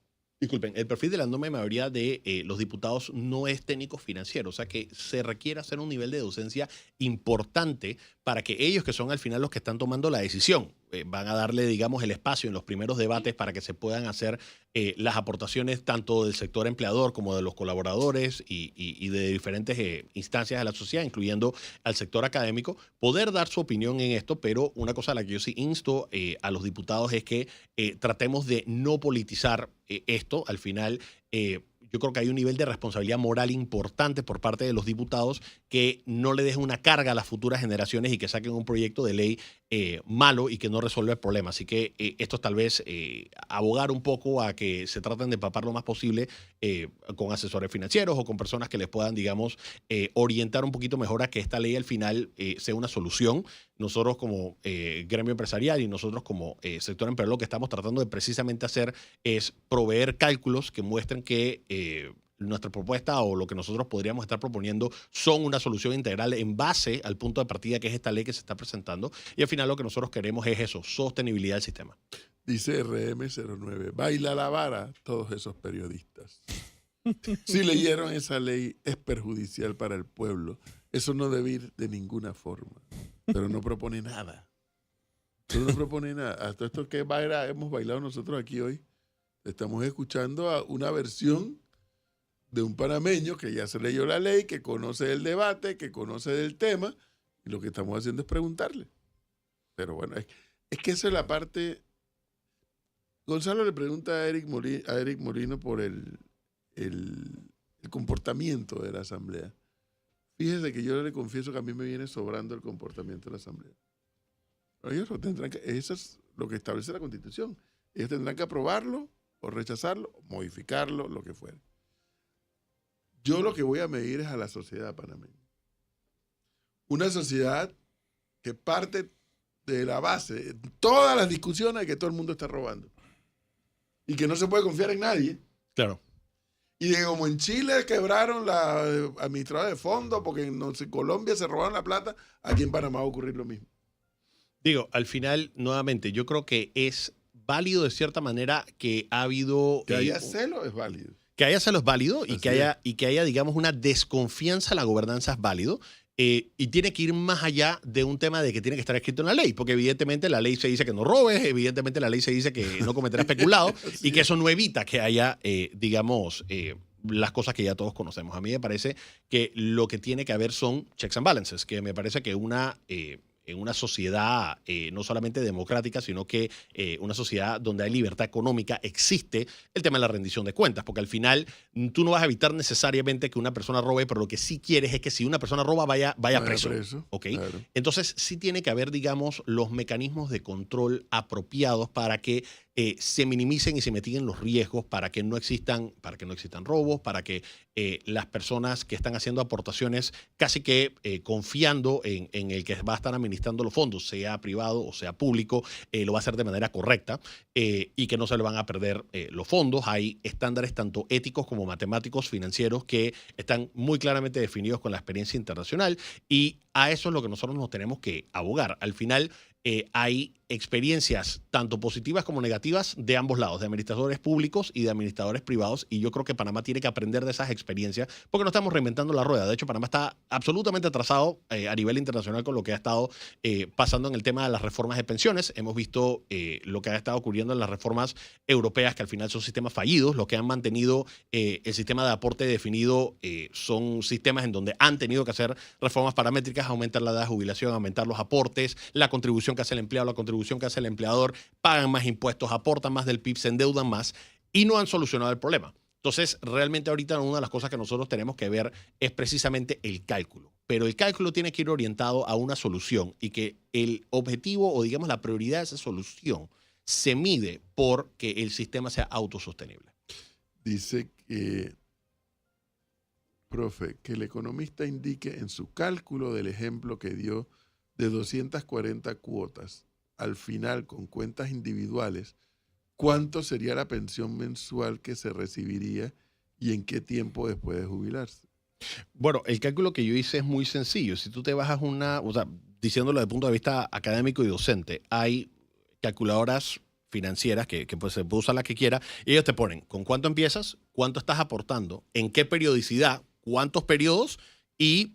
Disculpen, el perfil de la enorme mayoría de los diputados no es técnico financiero, o sea que se requiere hacer un nivel de docencia importante para que ellos, que son al final los que están tomando la decisión, van a darle, digamos, el espacio en los primeros debates para que se puedan hacer las aportaciones tanto del sector empleador como de los colaboradores y de diferentes instancias de la sociedad, incluyendo al sector académico, poder dar su opinión en esto, pero una cosa a la que yo sí insto a los diputados es que tratemos de no politizar esto. Al final, yo creo que hay un nivel de responsabilidad moral importante por parte de los diputados que no le dejen una carga a las futuras generaciones y que saquen un proyecto de ley malo y que no resuelva el problema. Así que esto es tal vez abogar un poco a que se traten de empapar lo más posible con asesores financieros o con personas que les puedan, digamos, orientar un poquito mejor a que esta ley al final sea una solución. Nosotros como gremio empresarial y nosotros como sector empresarial lo que estamos tratando de precisamente hacer es proveer cálculos que muestren que nuestra propuesta o lo que nosotros podríamos estar proponiendo son una solución integral en base al punto de partida que es esta ley que se está presentando. Y al final lo que nosotros queremos es eso, sostenibilidad del sistema. Dice RM09, baila la vara todos esos periodistas. Si leyeron esa ley, es perjudicial para el pueblo. Eso no debe ir de ninguna forma. Pero no propone nada. Pero no propone nada. Hasta esto que hemos bailado nosotros aquí hoy, estamos escuchando a una versión de un panameño que ya se leyó la ley, que conoce el debate, que conoce del tema, y lo que estamos haciendo es preguntarle. Pero bueno, es que esa es la parte. Gonzalo le pregunta a Eric Molino por el comportamiento de la Asamblea. Fíjese que yo le confieso que a mí me viene sobrando el comportamiento de la Asamblea. Pero ellos lo tendrán que, eso es lo que establece la Constitución. Ellos tendrán que aprobarlo o rechazarlo, o modificarlo, lo que fuera. Yo lo que voy a medir es a la sociedad panameña. Una sociedad que parte de la base, todas las discusiones de que todo el mundo está robando. Y que no se puede confiar en nadie. Claro. Y de como en Chile quebraron la administradora de fondos porque en Colombia se robaron la plata, aquí en Panamá va a ocurrir lo mismo. Digo, al final, nuevamente, yo creo que es válido de cierta manera que ha habido... Que haya celo es válido. Que haya celos válido y que haya, digamos, una desconfianza en la gobernanza es válido. Y tiene que ir más allá de un tema de que tiene que estar escrito en la ley, porque evidentemente la ley se dice que no robes, evidentemente la ley se dice que no cometerás peculado y que eso no evita que haya, digamos, las cosas que ya todos conocemos. A mí me parece que lo que tiene que haber son checks and balances, que me parece que en una sociedad no solamente democrática, sino que una sociedad donde hay libertad económica, existe el tema de la rendición de cuentas, porque al final tú no vas a evitar necesariamente que una persona robe, pero lo que sí quieres es que si una persona roba vaya preso. ¿Okay? Claro. Entonces sí tiene que haber, digamos, los mecanismos de control apropiados para que se minimicen y se mitiguen los riesgos para que no existan robos, para que las personas que están haciendo aportaciones casi que confiando en el que va a estar administrando los fondos, sea privado o sea público, lo va a hacer de manera correcta y que no se le van a perder los fondos. Hay estándares tanto éticos como matemáticos, financieros, que están muy claramente definidos con la experiencia internacional y a eso es lo que nosotros nos tenemos que abogar. Al final, hay experiencias tanto positivas como negativas de ambos lados, de administradores públicos y de administradores privados, y yo creo que Panamá tiene que aprender de esas experiencias porque no estamos reinventando la rueda. De hecho, Panamá está absolutamente atrasado a nivel internacional con lo que ha estado pasando en el tema de las reformas de pensiones. Hemos visto lo que ha estado ocurriendo en las reformas europeas, que al final son sistemas fallidos. Lo que han mantenido el sistema de aporte definido son sistemas en donde han tenido que hacer reformas paramétricas, aumentar la edad de jubilación, aumentar los aportes, la contribución que hace el empleado, la contribución que hace el empleador, pagan más impuestos, aportan más del PIB, se endeudan más y no han solucionado el problema. Entonces, realmente ahorita una de las cosas que nosotros tenemos que ver es precisamente el cálculo. Pero el cálculo tiene que ir orientado a una solución y que el objetivo o digamos la prioridad de esa solución se mide por que el sistema sea autosostenible. Dice que, profe, que el economista indique en su cálculo del ejemplo que dio de 240 cuotas, al final con cuentas individuales, ¿cuánto sería la pensión mensual que se recibiría y en qué tiempo después de jubilarse? Bueno, el cálculo que yo hice es muy sencillo. Si tú te bajas diciéndolo desde el punto de vista académico y docente, hay calculadoras financieras que pues, se puede usar la que quiera, y ellos te ponen con cuánto empiezas, cuánto estás aportando, en qué periodicidad, cuántos periodos y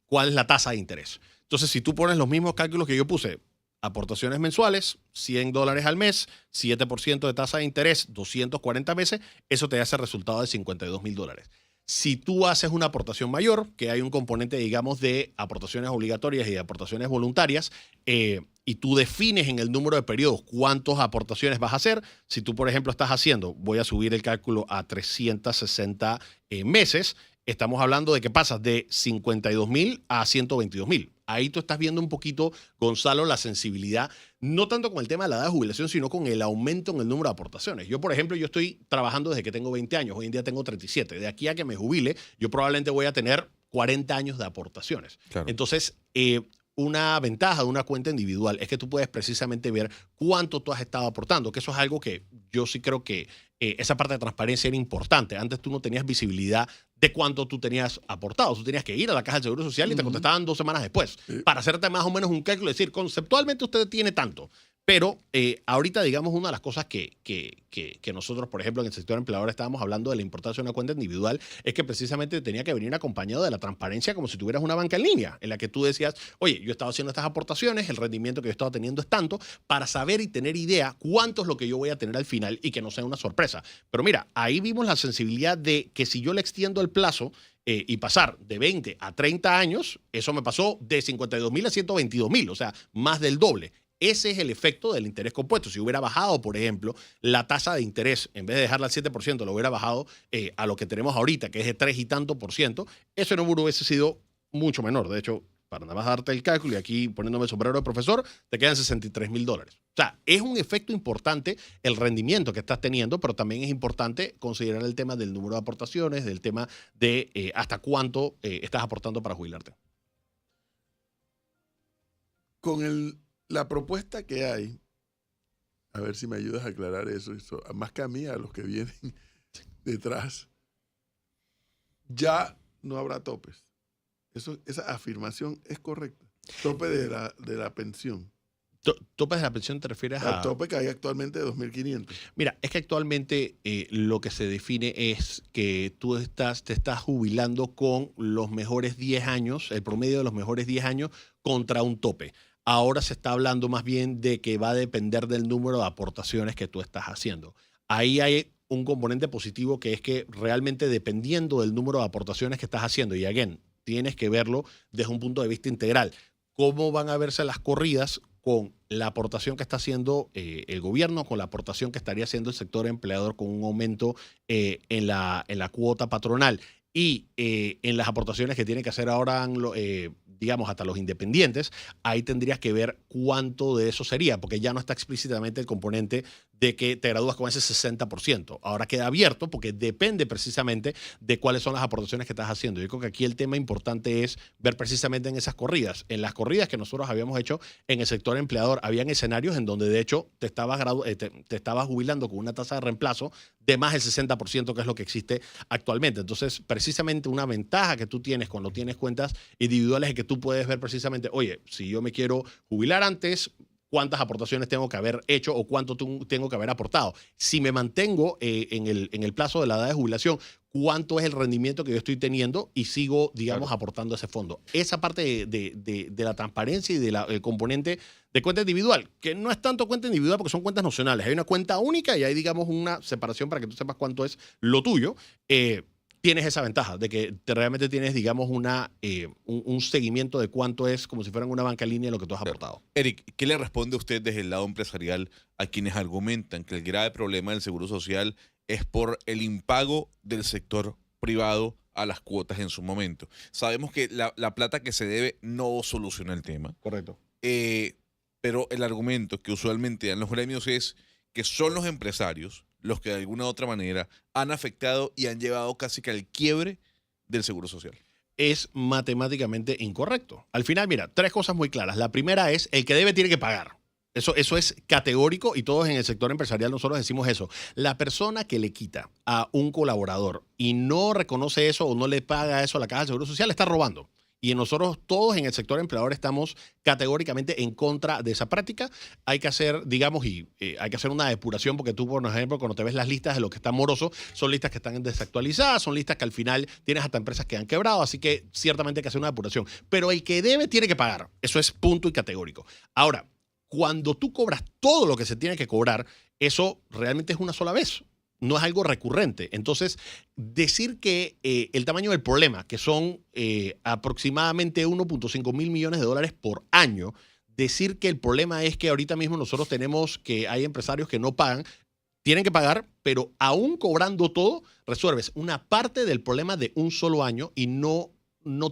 cuál es la tasa de interés. Entonces, si tú pones los mismos cálculos que yo puse, aportaciones mensuales, $100 al mes, 7% de tasa de interés, 240 meses, eso te hace el resultado de $52,000. Si tú haces una aportación mayor, que hay un componente, digamos, de aportaciones obligatorias y de aportaciones voluntarias, y tú defines en el número de periodos cuántas aportaciones vas a hacer, si tú, por ejemplo, estás haciendo, voy a subir el cálculo a 360 meses, estamos hablando de que pasas de 52.000 a 122.000. Ahí tú estás viendo un poquito, Gonzalo, la sensibilidad, no tanto con el tema de la edad de jubilación, sino con el aumento en el número de aportaciones. Yo, por ejemplo, yo estoy trabajando desde que tengo 20 años, hoy en día tengo 37. De aquí a que me jubile, yo probablemente voy a tener 40 años de aportaciones. Claro. Entonces, una ventaja de una cuenta individual es que tú puedes precisamente ver cuánto tú has estado aportando, que eso es algo que yo sí creo que esa parte de transparencia era importante. Antes tú no tenías visibilidad de cuánto tú tenías aportado. Tú tenías que ir a la Caja del Seguro Social y te contestaban 2 semanas después para hacerte más o menos un cálculo y decir, conceptualmente usted tiene tanto. Pero ahorita, digamos, una de las cosas que nosotros, por ejemplo, en el sector empleador estábamos hablando de la importancia de una cuenta individual, es que precisamente tenía que venir acompañado de la transparencia como si tuvieras una banca en línea, en la que tú decías, oye, yo he estado haciendo estas aportaciones, el rendimiento que yo he estado teniendo es tanto, para saber y tener idea cuánto es lo que yo voy a tener al final y que no sea una sorpresa. Pero mira, ahí vimos la sensibilidad de que si yo le extiendo el plazo, y pasar de 20 a 30 años, eso me pasó de 52.000 a 122.000, o sea, más del doble. Ese es el efecto del interés compuesto. Si hubiera bajado, por ejemplo, la tasa de interés, en vez de dejarla al 7%, lo hubiera bajado a lo que tenemos ahorita, que es de 3 y tanto por ciento, ese número hubiese sido mucho menor. De hecho, para nada más darte el cálculo y aquí poniéndome el sombrero de profesor, te quedan $63.000. O sea, es un efecto importante el rendimiento que estás teniendo, pero también es importante considerar el tema del número de aportaciones, del tema de hasta cuánto estás aportando para jubilarte. Con la propuesta que hay, a ver si me ayudas a aclarar eso, más que a mí, a los que vienen detrás, ya no habrá topes. Esa afirmación es correcta. Tope de la pensión. ¿Topes de la pensión te refieres a...? Al tope que hay actualmente de 2.500. Mira, es que actualmente lo que se define es que tú te estás jubilando con los mejores 10 años, el promedio de los mejores 10 años contra un tope. Ahora se está hablando más bien de que va a depender del número de aportaciones que tú estás haciendo. Ahí hay un componente positivo que es que realmente dependiendo del número de aportaciones que estás haciendo, y again, tienes que verlo desde un punto de vista integral, cómo van a verse las corridas con la aportación que está haciendo el gobierno, con la aportación que estaría haciendo el sector empleador con un aumento en la cuota patronal y en las aportaciones que tiene que hacer ahora digamos, hasta los independientes, ahí tendrías que ver cuánto de eso sería, porque ya no está explícitamente el componente de que te gradúas con ese 60%. Ahora queda abierto porque depende precisamente de cuáles son las aportaciones que estás haciendo. Yo creo que aquí el tema importante es ver precisamente en esas corridas. En las corridas que nosotros habíamos hecho en el sector empleador, habían escenarios en donde de hecho te estabas jubilando con una tasa de reemplazo de más del 60%, que es lo que existe actualmente. Entonces, precisamente una ventaja que tú tienes cuando tienes cuentas individuales es que tú puedes ver precisamente, oye, si yo me quiero jubilar antes, cuántas aportaciones tengo que haber hecho o cuánto tengo que haber aportado. Si me mantengo en el plazo de la edad de jubilación, cuánto es el rendimiento que yo estoy teniendo y sigo, digamos, aportando a ese fondo. Esa parte de la transparencia y del componente de cuenta individual, que no es tanto cuenta individual porque son cuentas nocionales. Hay una cuenta única y hay, digamos, una separación para que tú sepas cuánto es lo tuyo. Tienes esa ventaja de que realmente tienes, digamos, un seguimiento de cuánto es, como si fueran una banca en línea, lo que tú has aportado. Eric, ¿qué le responde usted desde el lado empresarial a quienes argumentan que el grave problema del Seguro Social es por el impago del sector privado a las cuotas en su momento? Sabemos que la plata que se debe no soluciona el tema. Correcto. Pero el argumento que usualmente dan los gremios es que son los empresarios los que de alguna u otra manera han afectado y han llevado casi que al quiebre del Seguro Social. Es matemáticamente incorrecto. Al final, mira, 3 cosas muy claras. La primera es, el que debe tiene que pagar. Eso es categórico y todos en el sector empresarial nosotros decimos eso. La persona que le quita a un colaborador y no reconoce eso o no le paga eso a la Caja del Seguro Social está robando. Y nosotros todos en el sector empleador estamos categóricamente en contra de esa práctica. Hay que hacer, digamos, hay que hacer una depuración porque tú, por ejemplo, cuando te ves las listas de lo que está moroso, son listas que están desactualizadas, son listas que al final tienes hasta empresas que han quebrado, así que ciertamente hay que hacer una depuración. Pero el que debe tiene que pagar. Eso es punto y categórico. Ahora, cuando tú cobras todo lo que se tiene que cobrar, eso realmente es una sola vez. no es algo recurrente. Entonces, decir que el tamaño del problema, que son aproximadamente 1.5 mil millones de dólares por año, decir que el problema es que ahorita mismo nosotros tenemos que hay empresarios que no pagan, tienen que pagar, pero aún cobrando todo, resuelves una parte del problema de un solo año y no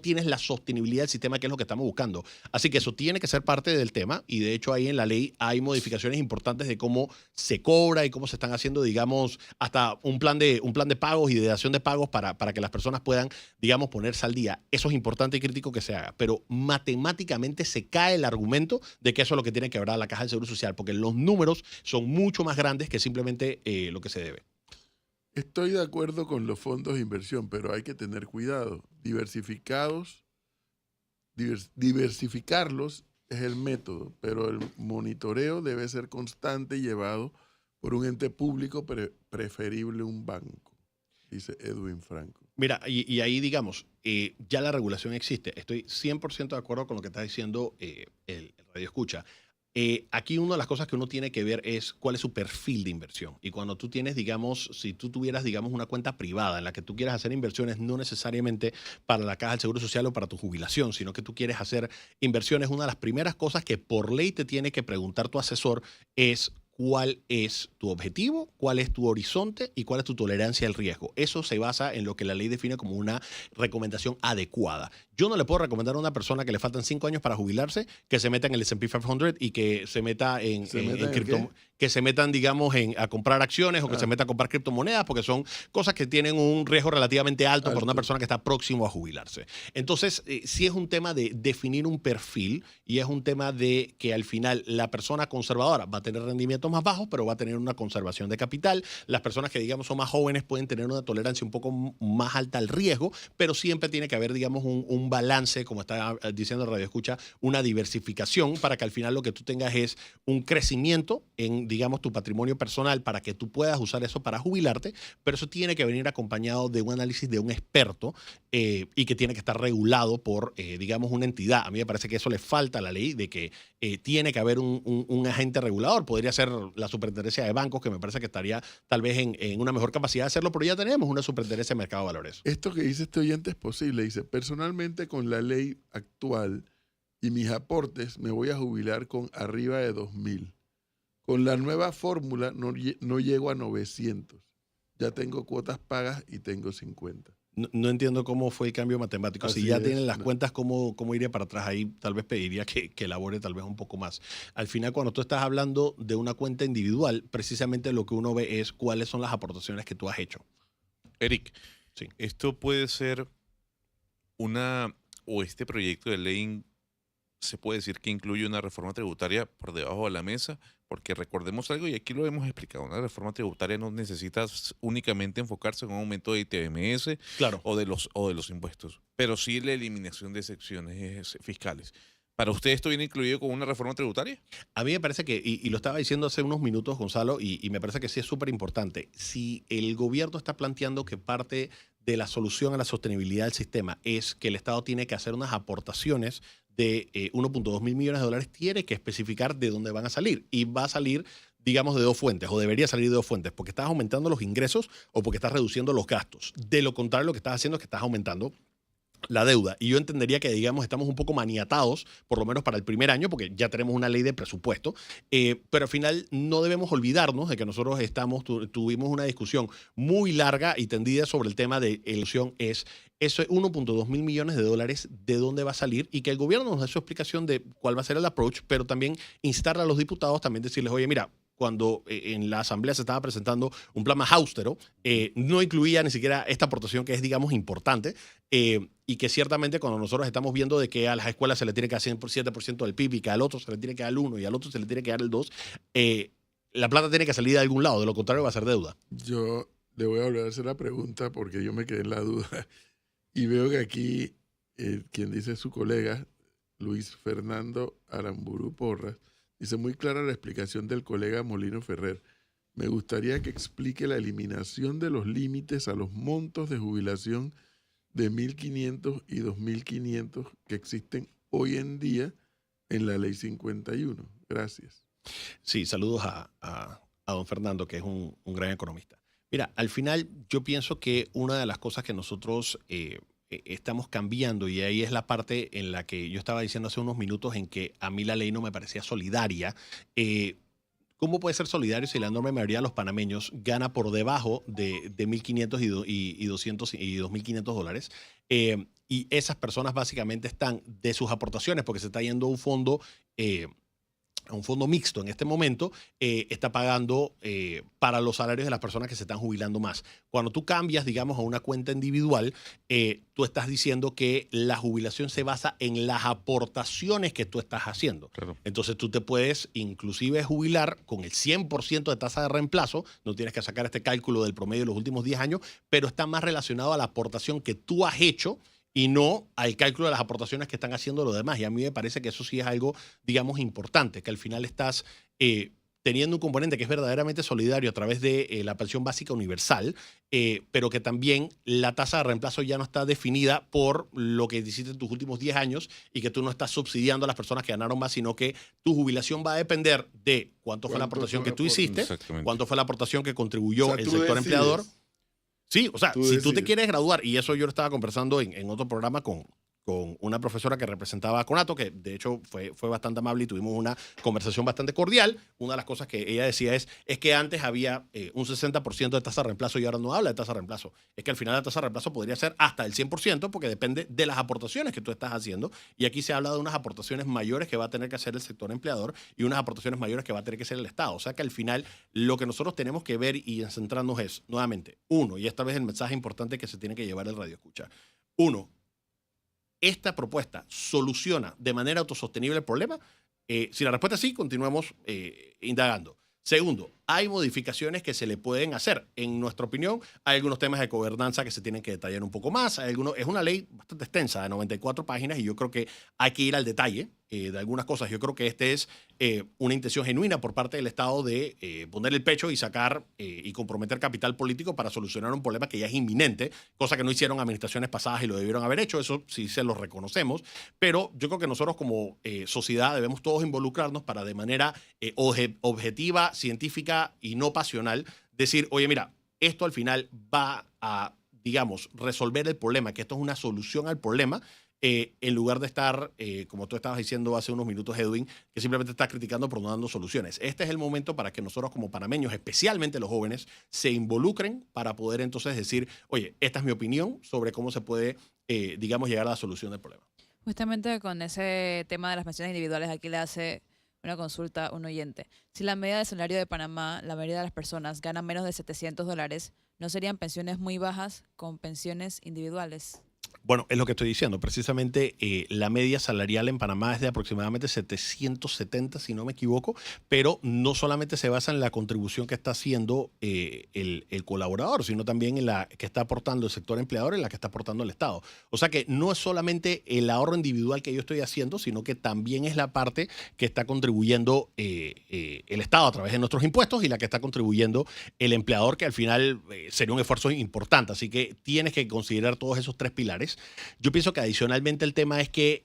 tienes la sostenibilidad del sistema, que es lo que estamos buscando. Así que eso tiene que ser parte del tema y de hecho ahí en la ley hay modificaciones importantes de cómo se cobra y cómo se están haciendo, digamos, hasta un plan de pagos y de dación de pagos para que las personas puedan, digamos, ponerse al día. Eso es importante y crítico que se haga, pero matemáticamente se cae el argumento de que eso es lo que tiene que hablar la Caja del Seguro Social, porque los números son mucho más grandes que simplemente lo que se debe. Estoy de acuerdo con los fondos de inversión, pero hay que tener cuidado. Diversificarlos es el método, pero el monitoreo debe ser constante y llevado por un ente público, preferible un banco, dice Edwin Franco. Mira, y ahí, digamos, ya la regulación existe. Estoy 100% de acuerdo con lo que está diciendo el Radio Escucha. Aquí una de las cosas que uno tiene que ver es cuál es su perfil de inversión. Y cuando tú tienes, digamos, si tú tuvieras, digamos, una cuenta privada en la que tú quieras hacer inversiones, no necesariamente para la Caja del Seguro Social o para tu jubilación, sino que tú quieres hacer inversiones, una de las primeras cosas que por ley te tiene que preguntar tu asesor es cuál es tu objetivo, cuál es tu horizonte y cuál es tu tolerancia al riesgo. Eso se basa en lo que la ley define como una recomendación adecuada. Yo no le puedo recomendar a una persona que le faltan 5 años para jubilarse que se meta en el S&P 500 y que se meta en cripto, que se metan, digamos, a comprar acciones o que se meta a comprar criptomonedas, porque son cosas que tienen un riesgo relativamente alto para una persona que está próximo a jubilarse. Entonces, sí es un tema de definir un perfil y es un tema de que al final la persona conservadora va a tener rendimientos más bajos, pero va a tener una conservación de capital. Las personas que, digamos, son más jóvenes pueden tener una tolerancia un poco más alta al riesgo, pero siempre tiene que haber, digamos, un balance, como está diciendo Radio Escucha, una diversificación para que al final lo que tú tengas es un crecimiento en, digamos, tu patrimonio personal para que tú puedas usar eso para jubilarte, pero eso tiene que venir acompañado de un análisis de un experto y que tiene que estar regulado por, digamos, una entidad. A mí me parece que eso le falta a la ley, de que tiene que haber un agente regulador. Podría ser la superintendencia de bancos, que me parece que estaría tal vez en una mejor capacidad de hacerlo, pero ya tenemos una superintendencia de mercado de valores. Esto que dice este oyente es posible. Dice, personalmente con la ley actual y mis aportes me voy a jubilar con arriba de 2.000. Con la nueva fórmula no llego a 900. Ya tengo cuotas pagas y tengo 50. No entiendo cómo fue el cambio matemático. Así si ya es, tienen las cuentas, ¿cómo iría para atrás? Ahí tal vez pediría que elabore tal vez un poco más. Al final, cuando tú estás hablando de una cuenta individual, precisamente lo que uno ve es cuáles son las aportaciones que tú has hecho. Eric, Sí. esto puede ser este proyecto de ley se puede decir que incluye una reforma tributaria por debajo de la mesa, porque recordemos algo, y aquí lo hemos explicado, una reforma tributaria no necesita únicamente enfocarse en un aumento de ITBMS Claro. o de los impuestos, pero sí la eliminación de secciones fiscales. ¿Para usted esto viene incluido con una reforma tributaria? A mí me parece que, y lo estaba diciendo hace unos minutos, Gonzalo, y me parece que sí es súper importante. Si el gobierno está planteando que parte de la solución a la sostenibilidad del sistema es que el Estado tiene que hacer unas aportaciones de 1.2 mil millones de dólares, tiene que especificar de dónde van a salir. Y va a salir, digamos, de 2 fuentes, o debería salir de 2 fuentes, porque estás aumentando los ingresos o porque estás reduciendo los gastos. De lo contrario, lo que estás haciendo es que estás aumentando la deuda. Y yo entendería que, digamos, estamos un poco maniatados, por lo menos para el primer año, porque ya tenemos una ley de presupuesto, pero al final no debemos olvidarnos de que nosotros tuvimos una discusión muy larga y tendida sobre el tema de ilusión, es eso, 1.2 mil millones de dólares, de dónde va a salir, y que el gobierno nos dé su explicación de cuál va a ser el approach, pero también instarle a los diputados, también decirles, oye, mira, cuando en la Asamblea se estaba presentando un plan más austero, no incluía ni siquiera esta aportación que es, digamos, importante, y que ciertamente cuando nosotros estamos viendo de que a las escuelas se le tiene que dar 7% del PIB y que al otro se le tiene que dar el 1 y al otro se le tiene que dar el 2, la plata tiene que salir de algún lado, de lo contrario va a ser deuda. Yo le voy a volver a hacer la pregunta porque yo me quedé en la duda y veo que aquí quien dice su colega, Luis Fernando Aramburu Porras, dice muy clara la explicación del colega Molino Ferrer. Me gustaría que explique la eliminación de los límites a los montos de jubilación de 1.500 y 2.500 que existen hoy en día en la Ley 51. Gracias. Sí, saludos a don Fernando, que es un gran economista. Mira, al final yo pienso que una de las cosas que nosotros estamos cambiando, y ahí es la parte en la que yo estaba diciendo hace unos minutos en que a mí la ley no me parecía solidaria. eh, ¿Cómo puede ser solidario si la enorme mayoría de los panameños gana por debajo de 1.500 y 200 y $2.500? Y esas personas básicamente están de sus aportaciones, porque se está yendo eh, a un fondo mixto en este momento, está pagando para los salarios de las personas que se están jubilando más. Cuando tú cambias, digamos, a una cuenta individual, tú estás diciendo que la jubilación se basa en las aportaciones que tú estás haciendo. Claro. Entonces tú te puedes inclusive jubilar con el 100% de tasa de reemplazo, no tienes que sacar este cálculo del promedio de los últimos 10 años, pero está más relacionado a la aportación que tú has hecho y no al cálculo de las aportaciones que están haciendo los demás. Y a mí me parece que eso sí es algo, digamos, importante, que al final estás teniendo un componente que es verdaderamente solidario a través de la pensión básica universal, pero que también la tasa de reemplazo ya no está definida por lo que hiciste en tus últimos 10 años y que tú no estás subsidiando a las personas que ganaron más, sino que tu jubilación va a depender de cuánto fue la aportación que tú hiciste, Exactamente. cuánto fue la aportación que contribuyó O sea, el tú sector decides. empleador. Sí, o sea, Tú si tú te decides. quieres graduar, y eso yo lo estaba conversando en otro programa con una profesora que representaba a Conato, que de hecho fue bastante amable y tuvimos una conversación bastante cordial. Una de las cosas que ella decía es que antes había un 60% de tasa de reemplazo y ahora no habla de tasa de reemplazo. Es que al final la tasa de reemplazo podría ser hasta el 100% porque depende de las aportaciones que tú estás haciendo. Y aquí se habla de unas aportaciones mayores que va a tener que hacer el sector empleador y unas aportaciones mayores que va a tener que hacer el Estado. O sea que al final lo que nosotros tenemos que ver y centrarnos es, nuevamente, uno, y esta vez el mensaje importante que se tiene que llevar el radio escucha. Uno, ¿esta propuesta soluciona de manera autosostenible el problema? Si la respuesta es sí, continuemos indagando. Segundo, hay modificaciones que se le pueden hacer. En nuestra opinión, hay algunos temas de gobernanza que se tienen que detallar un poco más. Es una ley bastante extensa, de 94 páginas, y yo creo que hay que ir al detalle de algunas cosas. Yo creo que este es una intención genuina por parte del Estado de poner el pecho y sacar y comprometer capital político para solucionar un problema que ya es inminente, cosa que no hicieron administraciones pasadas y lo debieron haber hecho. Eso sí se lo reconocemos. Pero yo creo que nosotros como sociedad debemos todos involucrarnos para de manera objetiva, científica y no pasional decir, oye, mira, esto al final va a, digamos, resolver el problema, que esto es una solución al problema, en lugar de estar, como tú estabas diciendo hace unos minutos, Edwin, que simplemente estás criticando pero no dando soluciones. Este es el momento para que nosotros como panameños, especialmente los jóvenes, se involucren para poder entonces decir, oye, esta es mi opinión sobre cómo se puede, digamos, llegar a la solución del problema. Justamente con ese tema de las pensiones individuales, aquí le hace una consulta a un oyente. Si la media de salario de Panamá, la mayoría de las personas ganan menos de $700, ¿no serían pensiones muy bajas con pensiones individuales? Bueno, es lo que estoy diciendo. Precisamente la media salarial en Panamá es de aproximadamente 770, si no me equivoco, pero no solamente se basa en la contribución que está haciendo el colaborador, sino también en la que está aportando el sector empleador y en la que está aportando el Estado. O sea que no es solamente el ahorro individual que yo estoy haciendo, sino que también es la parte que está contribuyendo el Estado a través de nuestros impuestos y la que está contribuyendo el empleador, que al final sería un esfuerzo importante. Así que tienes que considerar todos esos tres pilares. Yo pienso que adicionalmente el tema es que,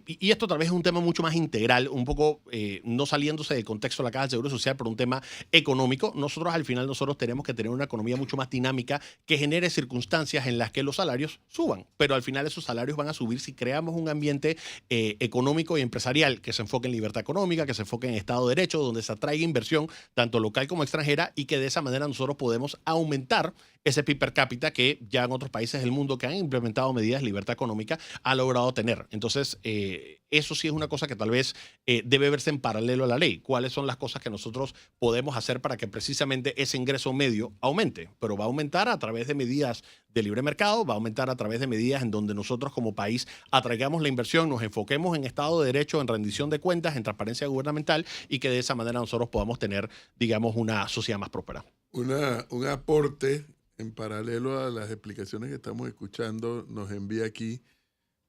y esto tal vez es un tema mucho más integral, un poco no saliéndose del contexto de la Caja del Seguro Social, pero un tema económico. Nosotros al final tenemos que tener una economía mucho más dinámica que genere circunstancias en las que los salarios suban, pero al final esos salarios van a subir si creamos un ambiente económico y empresarial que se enfoque en libertad económica, que se enfoque en Estado de Derecho, donde se atraiga inversión tanto local como extranjera y que de esa manera nosotros podemos aumentar ese PIB per cápita que ya en otros países del mundo que han implementado medidas de libertad económica ha logrado tener. Entonces, eso sí es una cosa que tal vez debe verse en paralelo a la ley. ¿Cuáles son las cosas que nosotros podemos hacer para que precisamente ese ingreso medio aumente? Pero va a aumentar a través de medidas de libre mercado, va a aumentar a través de medidas en donde nosotros como país atraigamos la inversión, nos enfoquemos en Estado de Derecho, en rendición de cuentas, en transparencia gubernamental y que de esa manera nosotros podamos tener, digamos, una sociedad más próspera. Un aporte en paralelo a las explicaciones que estamos escuchando, nos envía aquí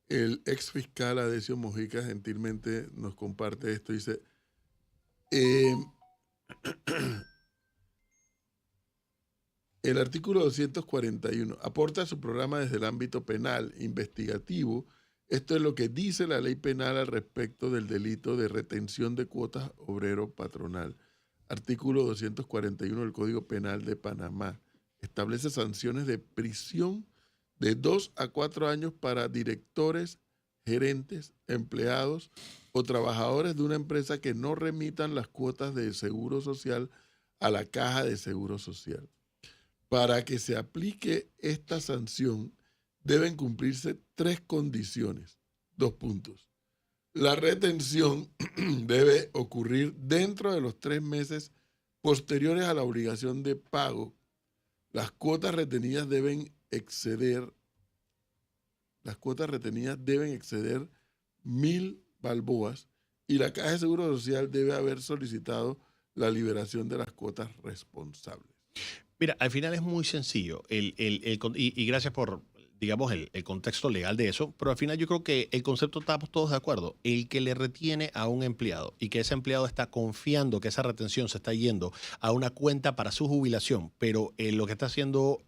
el ex fiscal Adesio Mojica, gentilmente nos comparte esto. Dice, el artículo 241 aporta a su programa desde el ámbito penal, investigativo. Esto es lo que dice la ley penal al respecto del delito de retención de cuotas obrero patronal. Artículo 241 del Código Penal de Panamá. establece sanciones de prisión de 2 a 4 años para directores, gerentes, empleados o trabajadores de una empresa que no remitan las cuotas de seguro social a la caja de seguro social. Para que se aplique esta sanción, deben cumplirse 3 condiciones. 2 puntos. La retención debe ocurrir dentro de los 3 meses posteriores a la obligación de pago. Las cuotas retenidas deben exceder 1.000 balboas y la Caja de Seguro Social debe haber solicitado la liberación de las cuotas responsables. Mira, al final es muy sencillo y gracias por, digamos, el contexto legal de eso, pero al final yo creo que el concepto estamos todos de acuerdo. El que le retiene a un empleado y que ese empleado está confiando que esa retención se está yendo a una cuenta para su jubilación, pero lo que está haciendo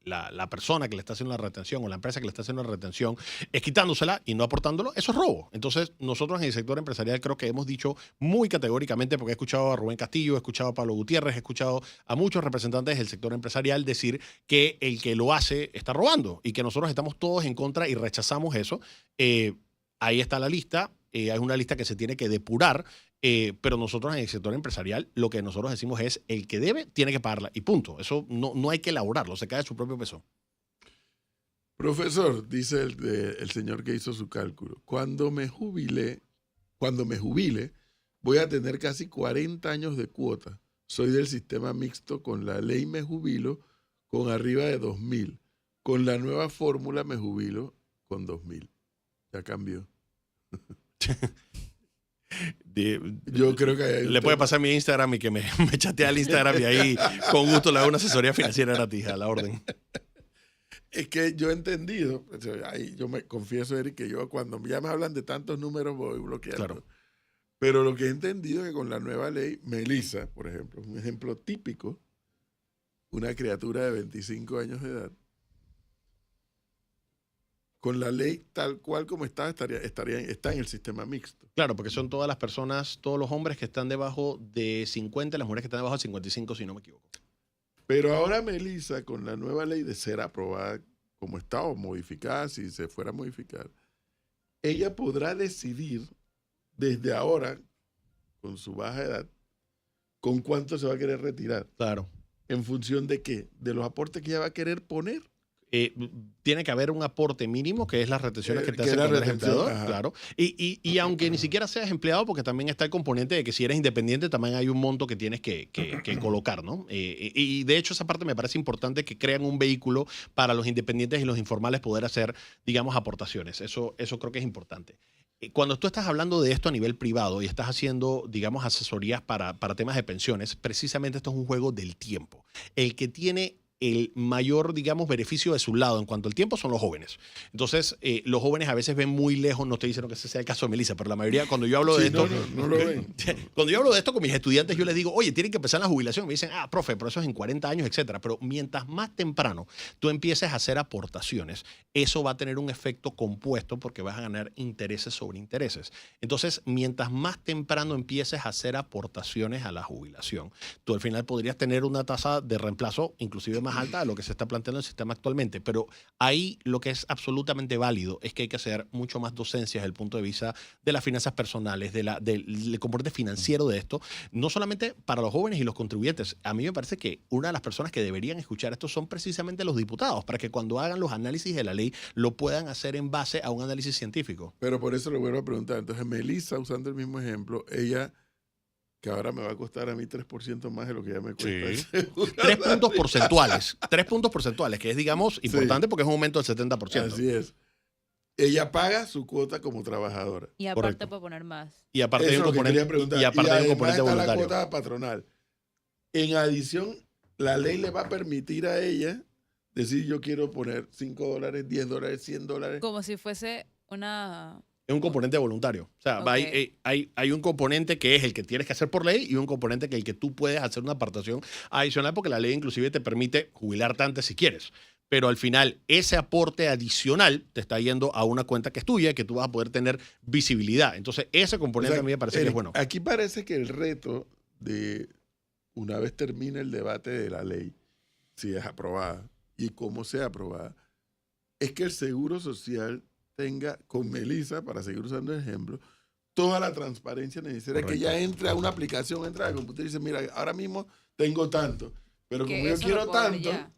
la persona que le está haciendo la retención o la empresa que le está haciendo la retención es quitándosela y no aportándolo, eso es robo. Entonces, nosotros en el sector empresarial creo que hemos dicho muy categóricamente, porque he escuchado a Rubén Castillo, he escuchado a Pablo Gutiérrez, he escuchado a muchos representantes del sector empresarial decir que el que lo hace está robando y que nosotros estamos todos en contra y rechazamos eso. Ahí está la lista, hay una lista que se tiene que depurar, pero nosotros en el sector empresarial lo que nosotros decimos es el que debe tiene que pagarla y punto. Eso no hay que elaborarlo, se cae de su propio peso. Profesor, dice el señor que hizo su cálculo, cuando me jubile, voy a tener casi 40 años de cuota. Soy del sistema mixto, con la ley me jubilo con arriba de 2.000. Con la nueva fórmula me jubilo con 2.000. Ya cambió. Yo creo que le puede pasar mi Instagram y que me chatea al Instagram y ahí con gusto le hago una asesoría financiera gratis a la orden. Es que yo he entendido, ahí yo me confieso, Eric, que yo cuando ya me hablan de tantos números voy bloqueando. Claro. Pero lo que he entendido es que con la nueva ley, Melissa, por ejemplo, un ejemplo típico, una criatura de 25 años de edad, con la ley tal cual como está en el sistema mixto. Claro, porque son todas las personas, todos los hombres que están debajo de 50 y las mujeres que están debajo de 55, si no me equivoco. Pero ahora Melissa, con la nueva ley de ser aprobada como está o modificada, si se fuera a modificar, ella podrá decidir desde ahora, con su baja edad, con cuánto se va a querer retirar. Claro. ¿En función de qué? De los aportes que ella va a querer poner. Tiene que haber un aporte mínimo, que es las retenciones que te hacen cuando eres empleador, claro. Y aunque ni siquiera seas empleado, porque también está el componente de que si eres independiente también hay un monto que tienes que colocar, ¿no? Y de hecho esa parte me parece importante, que crean un vehículo para los independientes y los informales poder hacer, digamos, aportaciones. Eso creo que es importante. Cuando tú estás hablando de esto a nivel privado y estás haciendo, digamos, asesorías para temas de pensiones, precisamente esto es un juego del tiempo. El que tiene el mayor, digamos, beneficio de su lado en cuanto al tiempo son los jóvenes. Entonces, los jóvenes a veces ven muy lejos, no estoy diciendo que ese sea el caso de Melissa, pero la mayoría, cuando yo hablo de esto... No lo ven. Cuando yo hablo de esto con mis estudiantes, yo les digo, oye, tienen que empezar la jubilación. Me dicen, profe, pero eso es en 40 años, etcétera. Pero mientras más temprano tú empieces a hacer aportaciones, eso va a tener un efecto compuesto porque vas a ganar intereses sobre intereses. Entonces, mientras más temprano empieces a hacer aportaciones a la jubilación, tú al final podrías tener una tasa de reemplazo inclusive más alta de lo que se está planteando en el sistema actualmente. Pero ahí lo que es absolutamente válido es que hay que hacer mucho más docencia desde el punto de vista de las finanzas personales, del componente financiero de esto, no solamente para los jóvenes y los contribuyentes. A mí me parece que una de las personas que deberían escuchar esto son precisamente los diputados, para que cuando hagan los análisis de la ley lo puedan hacer en base a un análisis científico. Pero por eso le vuelvo a preguntar. Entonces, Melissa, usando el mismo ejemplo, ella, que ahora me va a costar a mí 3% más de lo que ya me cuesta. Sí. 3 puntos porcentuales. 3 puntos porcentuales, que es, digamos, importante porque es un aumento del 70%. Así es. Ella paga su cuota como trabajadora. Y aparte Correcto. puede poner más. Y aparte Eso hay es un lo que componente, quería preguntar. y aparte hay un además componente está voluntario. la cuota patronal. En adición, la ley le va a permitir a ella decir, yo quiero poner $5, $10, $100. Como si fuese una... Es un componente voluntario. O sea, Ok. hay un componente que es el que tienes que hacer por ley y un componente que el que tú puedes hacer una aportación adicional, porque la ley inclusive te permite jubilarte antes si quieres. Pero al final ese aporte adicional te está yendo a una cuenta que es tuya y que tú vas a poder tener visibilidad. Entonces ese componente O sea, a mí me parece que es bueno. Aquí parece que el reto de, una vez termine el debate de la ley, si es aprobada y cómo sea aprobada, es que el Seguro Social tenga con Melissa, para seguir usando el ejemplo, toda la transparencia necesaria, que Correcto. ella entre a una aplicación, entra al computador y dice, mira, ahora mismo tengo tanto, pero Que como yo eso lo quiero puedo ver tanto, ya.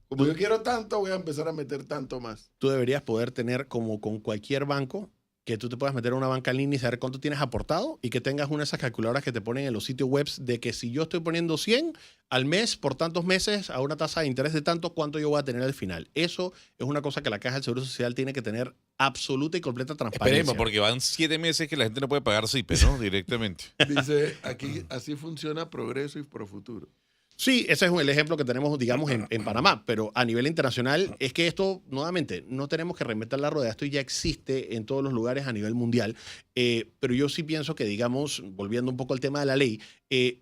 como yo quiero tanto, voy a empezar a meter tanto más. Tú deberías poder tener, como con cualquier banco, que tú te puedas meter a una banca en línea y saber cuánto tienes aportado y que tengas una de esas calculadoras que te ponen en los sitios web de que si yo estoy poniendo 100 al mes por tantos meses a una tasa de interés de tanto, ¿cuánto yo voy a tener al final? Eso es una cosa que la Caja del Seguro Social tiene que tener absoluta y completa transparencia. Esperemos, porque van 7 meses que la gente no puede pagar SIPE, ¿no? Directamente. Dice, aquí así funciona Progreso y Profuturo. Sí, ese es el ejemplo que tenemos, digamos, en Panamá, pero a nivel internacional es que esto, nuevamente, no tenemos que reinventar la rueda, esto ya existe en todos los lugares a nivel mundial, pero yo sí pienso que, digamos, volviendo un poco al tema de la ley,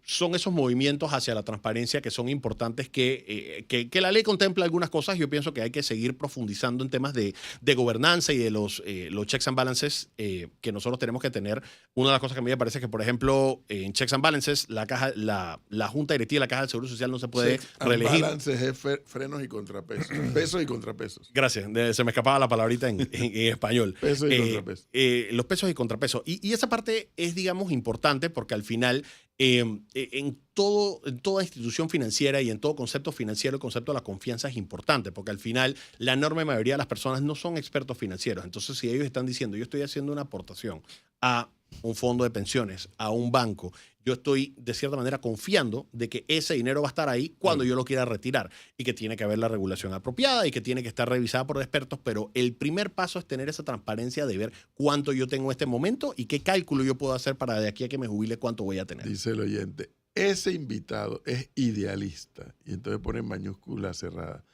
son esos movimientos hacia la transparencia que son importantes, que la ley contempla algunas cosas. Yo pienso que hay que seguir profundizando en temas de gobernanza y de los checks and balances que nosotros tenemos que tener. Una de las cosas que a mí me parece es que, por ejemplo, en checks and balances, la Junta Directiva de la Caja del Seguro Social no se puede Check and reelegir. balances es frenos y contrapesos. Pesos y contrapesos. Gracias, se me escapaba la palabrita en español. Pesos y contrapesos. Los pesos y contrapesos. Y esa parte es, digamos, importante porque al final, en toda institución financiera y en todo concepto financiero, el concepto de la confianza es importante porque al final la enorme mayoría de las personas no son expertos financieros. Entonces, si ellos están diciendo, yo estoy haciendo una aportación a un fondo de pensiones, a un banco, yo estoy de cierta manera confiando de que ese dinero va a estar ahí cuando yo lo quiera retirar y que tiene que haber la regulación apropiada y que tiene que estar revisada por expertos, pero el primer paso es tener esa transparencia de ver cuánto yo tengo en este momento y qué cálculo yo puedo hacer para de aquí a que me jubile cuánto voy a tener. Dice el oyente, ese invitado es idealista. Y entonces pone en mayúscula cerrada.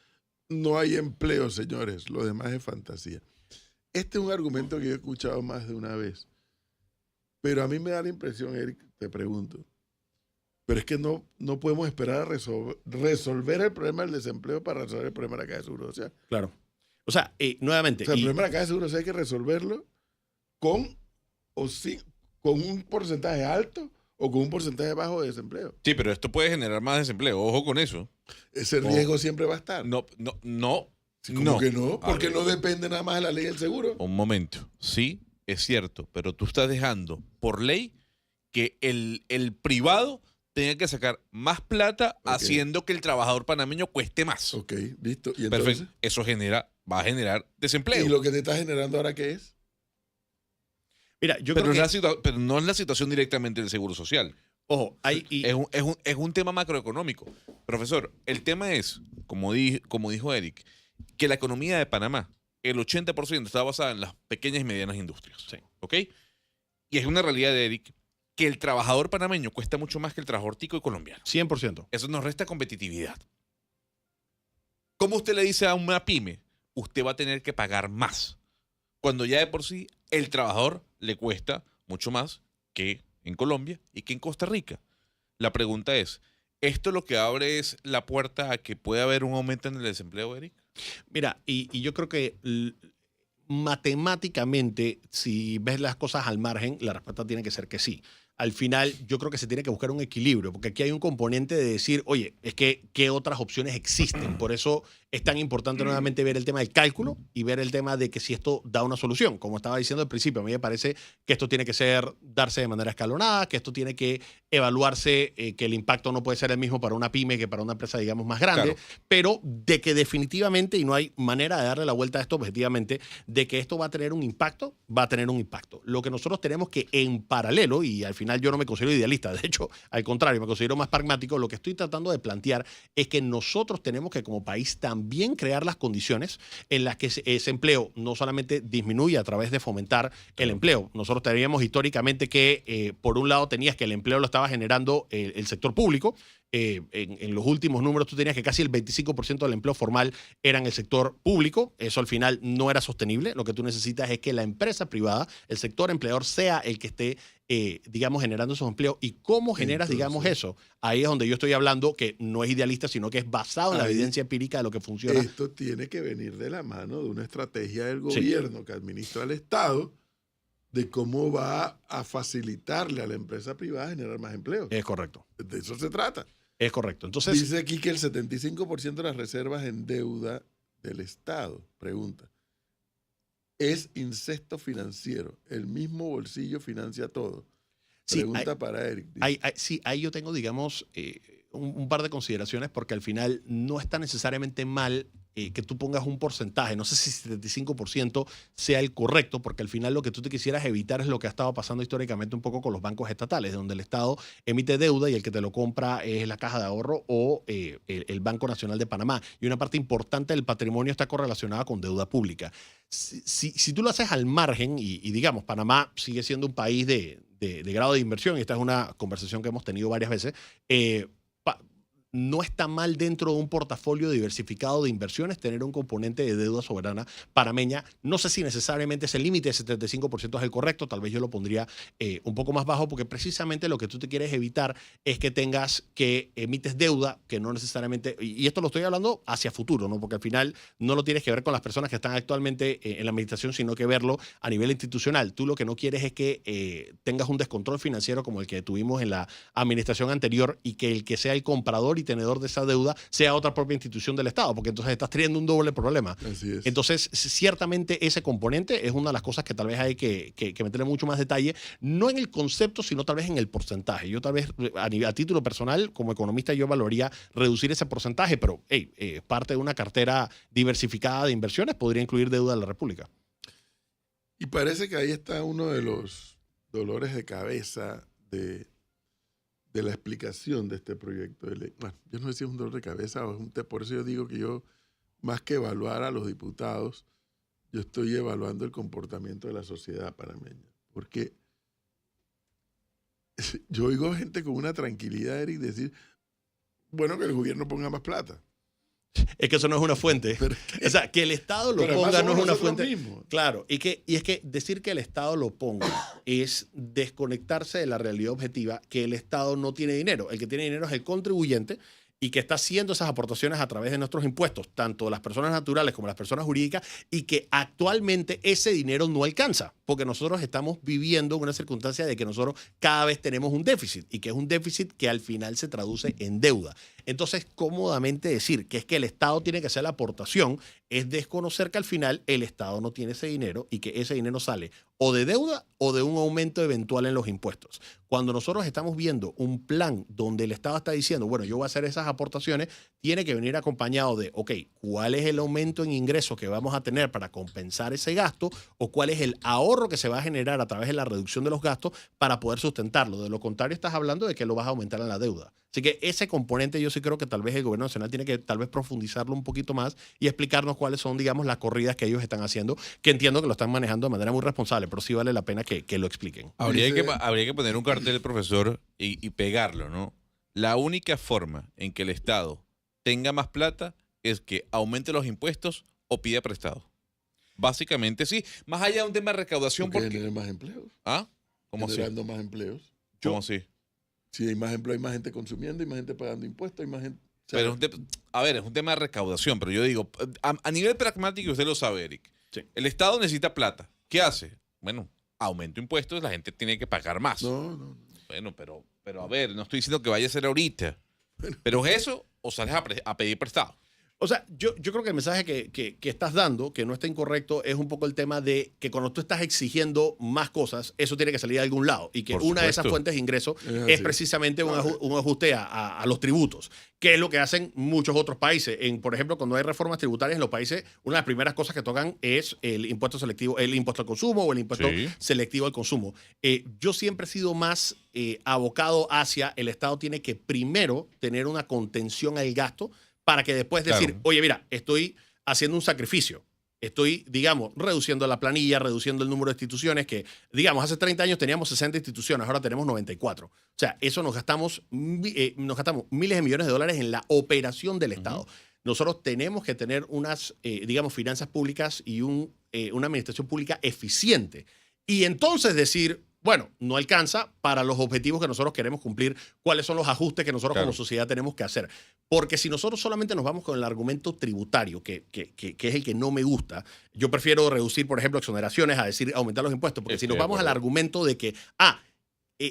No hay empleo, señores. Lo demás es fantasía. Este es un argumento que yo he escuchado más de una vez. Pero a mí me da la impresión, Eric, te pregunto, pero es que no podemos esperar a resolver el problema del desempleo para resolver el problema de la Caja de Seguro Social. Claro. O sea, nuevamente. O sea, el problema de la Caja de Seguro Social hay que resolverlo con un porcentaje alto o con un porcentaje bajo de desempleo. Sí, pero esto puede generar más desempleo. Ojo con eso. Ese riesgo siempre va a estar. No. Sí, ¿cómo que no? A Porque ver. no depende nada más de la ley del seguro. Un momento. Sí, es cierto, pero tú estás dejando por ley que el privado tenga que sacar más plata haciendo que el trabajador panameño cueste más. Ok, listo. ¿Y entonces? Perfecto. Eso va a generar desempleo. ¿Y lo que te está generando ahora qué es? Mira, yo pero, creo que, pero no es la situación directamente del Seguro Social. ojo, Es un tema macroeconómico. Profesor, el tema es, como dijo Eric, que la economía de Panamá, el 80% está basada en las pequeñas y medianas industrias. Sí. ¿Ok? Y es una realidad de Eric que el trabajador panameño cuesta mucho más que el trabajador tico y colombiano. 100%. Eso nos resta competitividad. ¿Cómo usted le dice a una pyme? Usted va a tener que pagar más. Cuando ya de por sí el trabajador le cuesta mucho más que en Colombia y que en Costa Rica. La pregunta es, ¿esto lo que abre es la puerta a que pueda haber un aumento en el desempleo, Eric? Mira, y yo creo que matemáticamente, si ves las cosas al margen, la respuesta tiene que ser que sí. Al final, yo creo que se tiene que buscar un equilibrio, porque aquí hay un componente de decir, oye, es que ¿qué otras opciones existen? Por eso es tan importante nuevamente ver el tema del cálculo y ver el tema de que si esto da una solución. Como estaba diciendo al principio, a mí me parece que esto tiene que darse de manera escalonada, que esto tiene que evaluarse, que el impacto no puede ser el mismo para una pyme que para una empresa, digamos, más grande, Claro. pero de que definitivamente, y no hay manera de darle la vuelta a esto objetivamente, de que esto va a tener un impacto, va a tener un impacto. Lo que nosotros tenemos que en paralelo, y al final yo no me considero idealista, de hecho, al contrario, me considero más pragmático, lo que estoy tratando de plantear es que nosotros tenemos que como país también crear las condiciones en las que ese empleo no solamente disminuye a través de fomentar el empleo. Nosotros teníamos históricamente que, por un lado, tenías que el empleo lo estaba generando el sector público. En los últimos números tú tenías que casi el 25% del empleo formal era en el sector público. Eso al final no era sostenible. Lo que tú necesitas es que la empresa privada, el sector empleador, sea el que esté, digamos, generando esos empleos. ¿Y cómo generas, digamos, eso? Ahí es donde yo estoy hablando que no es idealista, sino que es basado en la evidencia empírica de lo que funciona. Esto tiene que venir de la mano de una estrategia del gobierno que administra el Estado de cómo va a facilitarle a la empresa privada generar más empleo. Es correcto. De eso se trata. Es correcto. Entonces, Dice aquí que el 75% de las reservas en deuda del Estado, pregunta, es incesto financiero. El mismo bolsillo financia todo. sí, Pregunta para Eric. Dice. sí, ahí yo tengo, digamos, un par de consideraciones porque al final no está necesariamente mal que tú pongas un porcentaje. No sé si 75% sea el correcto, porque al final lo que tú te quisieras evitar es lo que ha estado pasando históricamente un poco con los bancos estatales, donde el Estado emite deuda y el que te lo compra es la Caja de Ahorro o el Banco Nacional de Panamá. Y una parte importante del patrimonio está correlacionada con deuda pública. Si tú lo haces al margen, y digamos, Panamá sigue siendo un país de grado de inversión, y esta es una conversación que hemos tenido varias veces, no está mal dentro de un portafolio diversificado de inversiones tener un componente de deuda soberana panameña. No sé si necesariamente ese límite de 75% es el correcto, tal vez yo lo pondría un poco más bajo, porque precisamente lo que tú te quieres evitar es que tengas que emites deuda que no necesariamente, y esto lo estoy hablando hacia futuro, ¿no? Porque al final no lo tienes que ver con las personas que están actualmente en la administración, sino que verlo a nivel institucional. Tú lo que no quieres es que tengas un descontrol financiero como el que tuvimos en la administración anterior y que el que sea el comprador y tenedor de esa deuda sea otra propia institución del Estado, porque entonces estás teniendo un doble problema. Así es. Entonces, ciertamente ese componente es una de las cosas que tal vez hay que meterle mucho más detalle, no en el concepto, sino tal vez en el porcentaje. Yo tal vez a título personal, como economista, yo valoraría reducir ese porcentaje, pero parte de una cartera diversificada de inversiones podría incluir deuda de la República. Y parece que ahí está uno de los dolores de cabeza de la explicación de este proyecto de ley. Bueno, yo no sé si es un dolor de cabeza o es por eso yo digo que yo, más que evaluar a los diputados, yo estoy evaluando el comportamiento de la sociedad panameña. Porque yo oigo gente con una tranquilidad, Eric, decir, bueno, que el gobierno ponga más plata. Es que eso no es una fuente. Pero, o sea, que el Estado lo pero ponga además no es somos una nosotros fuente. mismos. Claro, y es que decir que el Estado lo ponga es desconectarse de la realidad objetiva, que el Estado no tiene dinero. El que tiene dinero es el contribuyente y que está haciendo esas aportaciones a través de nuestros impuestos, tanto las personas naturales como las personas jurídicas, y que actualmente ese dinero no alcanza, porque nosotros estamos viviendo una circunstancia de que nosotros cada vez tenemos un déficit, y que es un déficit que al final se traduce en deuda. Entonces, cómodamente decir que es que el Estado tiene que hacer la aportación es desconocer que al final el Estado no tiene ese dinero y que ese dinero sale o de deuda o de un aumento eventual en los impuestos. Cuando nosotros estamos viendo un plan donde el Estado está diciendo, bueno, yo voy a hacer esas aportaciones, tiene que venir acompañado de, ok, ¿cuál es el aumento en ingresos que vamos a tener para compensar ese gasto? ¿O cuál es el ahorro que se va a generar a través de la reducción de los gastos para poder sustentarlo? De lo contrario, estás hablando de que lo vas a aumentar en la deuda. Así que ese componente yo sí creo que tal vez el gobierno nacional tiene que tal vez profundizarlo un poquito más y explicarnos cuáles son, digamos, las corridas que ellos están haciendo, que entiendo que lo están manejando de manera muy responsable, pero sí vale la pena que lo expliquen. Habría que poner un cartel, profesor, y pegarlo, ¿no? La única forma en que el Estado tenga más plata es que aumente los impuestos o pida prestado. Básicamente sí. Más allá de un tema de recaudación. Porque genera más empleos. ¿Ah? ¿Cómo así? Generando más empleos. ¿Cómo así? Si hay más empleo, hay más gente consumiendo, hay más gente pagando impuestos, hay más gente... O sea, Pero a ver, es un tema de recaudación, pero yo digo, a nivel pragmático, usted lo sabe, Eric. Sí. El Estado necesita plata. ¿Qué hace? Bueno, aumento impuestos, la gente tiene que pagar más. no. Bueno, pero a ver, no estoy diciendo que vaya a ser ahorita. Pero es eso o sales a pedir prestado. O sea, yo creo que el mensaje que estás dando, que no está incorrecto, es un poco el tema de que cuando tú estás exigiendo más cosas, eso tiene que salir de algún lado. Y que Por una de esas supuesto. fuentes de ingreso Es así. es precisamente un ajuste a los tributos, que es lo que hacen muchos otros países. Por ejemplo, cuando hay reformas tributarias en los países, una de las primeras cosas que tocan es el impuesto selectivo, el impuesto al consumo o el impuesto Sí. selectivo al consumo. Yo siempre he sido más abocado hacia el Estado tiene que primero tener una contención al gasto para que después decir, Claro. oye, mira, estoy haciendo un sacrificio. Estoy, digamos, reduciendo la planilla, reduciendo el número de instituciones que, digamos, hace 30 años teníamos 60 instituciones, ahora tenemos 94. O sea, eso nos gastamos miles de millones de dólares en la operación del Estado. Nosotros tenemos que tener unas, digamos, finanzas públicas y una administración pública eficiente. Y entonces decir, bueno, no alcanza para los objetivos que nosotros queremos cumplir, cuáles son los ajustes que nosotros Claro. como sociedad tenemos que hacer. Porque si nosotros solamente nos vamos con el argumento tributario, que es el que no me gusta, yo prefiero reducir, por ejemplo, exoneraciones a decir aumentar los impuestos, porque si Estoy nos de vamos al acuerdo. argumento de que,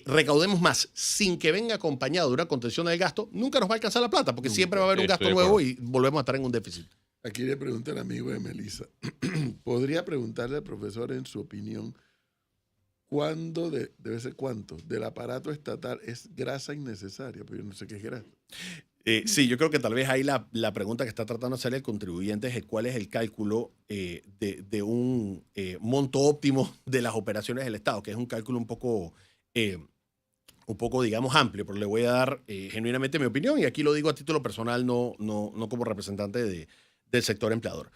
recaudemos más sin que venga acompañado de una contención del gasto, nunca nos va a alcanzar la plata, porque Nunca. siempre va a haber un gasto Estoy de nuevo acuerdo. y volvemos a estar en un déficit. Aquí le pregunta el amigo de Melissa. ¿Podría preguntarle al profesor, en su opinión, cuándo, debe ser cuánto, del aparato estatal es grasa innecesaria? Pues yo no sé qué es grasa. Sí, yo creo que tal vez ahí la pregunta que está tratando de hacer el contribuyente es cuál es el cálculo de un monto óptimo de las operaciones del Estado, que es un cálculo un poco, digamos, amplio, pero le voy a dar genuinamente mi opinión y aquí lo digo a título personal, no como representante del sector empleador.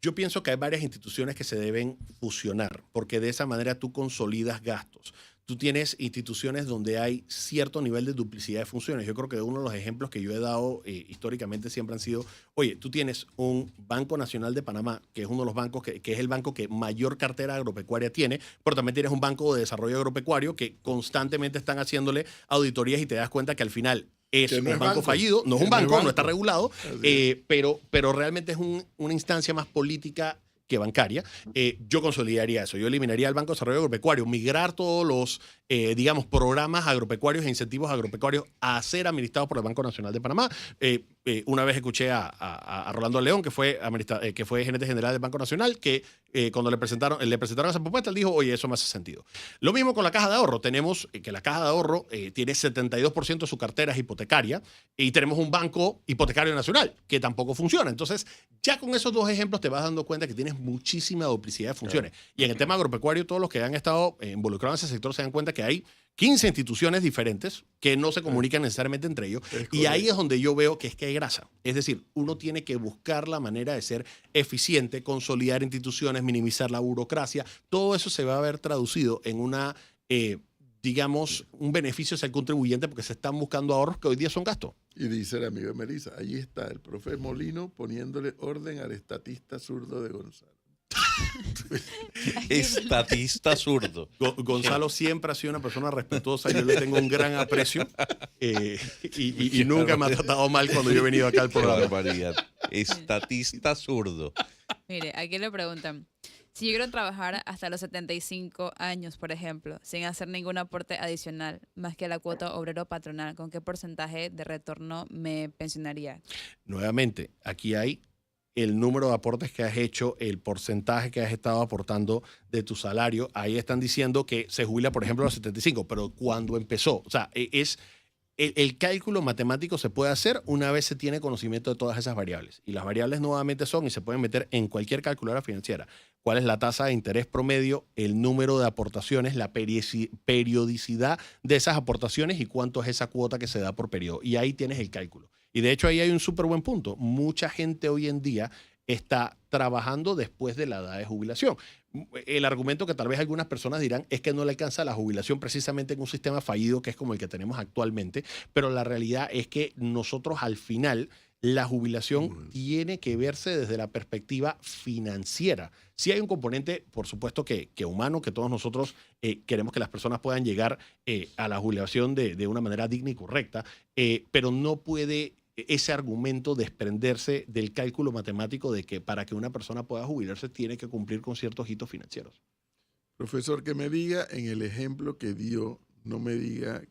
Yo pienso que hay varias instituciones que se deben fusionar, porque de esa manera tú consolidas gastos. Tú tienes instituciones donde hay cierto nivel de duplicidad de funciones. Yo creo que uno de los ejemplos que yo he dado históricamente siempre han sido, oye, tú tienes un Banco Nacional de Panamá, que es uno de los bancos que es el banco que mayor cartera agropecuaria tiene, pero también tienes un banco de desarrollo agropecuario que constantemente están haciéndole auditorías y te das cuenta que al final es Que no un es banco banco. fallido, no es Que un no es banco, no banco. está regulado, Así es. pero realmente es una instancia más política que bancaria. Yo consolidaría eso. Yo eliminaría el Banco de Desarrollo Agropecuario, migrar todos los, digamos, programas agropecuarios e incentivos agropecuarios a ser administrados por el Banco Nacional de Panamá. Una vez escuché a Rolando León, que fue gerente general del Banco Nacional, que cuando le presentaron esa propuesta, él dijo, oye, eso me hace sentido. Lo mismo con la Caja de Ahorro. Tenemos que la Caja de Ahorro tiene 72% de su cartera es hipotecaria y tenemos un banco hipotecario nacional que tampoco funciona. Entonces, ya con esos dos ejemplos te vas dando cuenta que tienes muchísima duplicidad de funciones. Y en el tema agropecuario, todos los que han estado involucrados en ese sector se dan cuenta que hay 15 instituciones diferentes que no se comunican necesariamente entre ellos. Y ahí es donde yo veo que hay grasa. Es decir, uno tiene que buscar la manera de ser eficiente, consolidar instituciones, minimizar la burocracia. Todo eso se va a ver traducido en una, digamos, un beneficio hacia el contribuyente porque se están buscando ahorros que hoy día son gastos. Y dice el amigo de Melissa, allí está el profe Molino poniéndole orden al estatista zurdo de Gonzalo. Estatista zurdo. Gonzalo siempre ha sido una persona respetuosa, yo le tengo un gran aprecio y nunca me ha tratado mal cuando yo he venido acá al Qué programa. barbaridad. Estatista zurdo. Mire, aquí le preguntan, si yo quiero trabajar hasta los 75 años, por ejemplo, sin hacer ningún aporte adicional, más que la cuota obrero patronal, ¿con qué porcentaje de retorno me pensionaría? Nuevamente, aquí hay el número de aportes que has hecho, el porcentaje que has estado aportando de tu salario. Ahí están diciendo que se jubila, por ejemplo, a los 75, pero cuando empezó, o sea, el cálculo matemático se puede hacer una vez se tiene conocimiento de todas esas variables. Y las variables nuevamente son, y se pueden meter en cualquier calculadora financiera, cuál es la tasa de interés promedio, el número de aportaciones, la periodicidad de esas aportaciones y cuánto es esa cuota que se da por periodo. Y ahí tienes el cálculo. Y de hecho ahí hay un súper buen punto. Mucha gente hoy en día está trabajando después de la edad de jubilación. El argumento que tal vez algunas personas dirán es que no le alcanza la jubilación precisamente en un sistema fallido que es como el que tenemos actualmente, pero la realidad es que nosotros al final la jubilación tiene que verse desde la perspectiva financiera. Sí hay un componente, por supuesto, que humano, que todos nosotros queremos que las personas puedan llegar a la jubilación de una manera digna y correcta, pero no puede ese argumento desprenderse del cálculo matemático de que para que una persona pueda jubilarse tiene que cumplir con ciertos hitos financieros. Profesor, que me diga en el ejemplo que dio, no me diga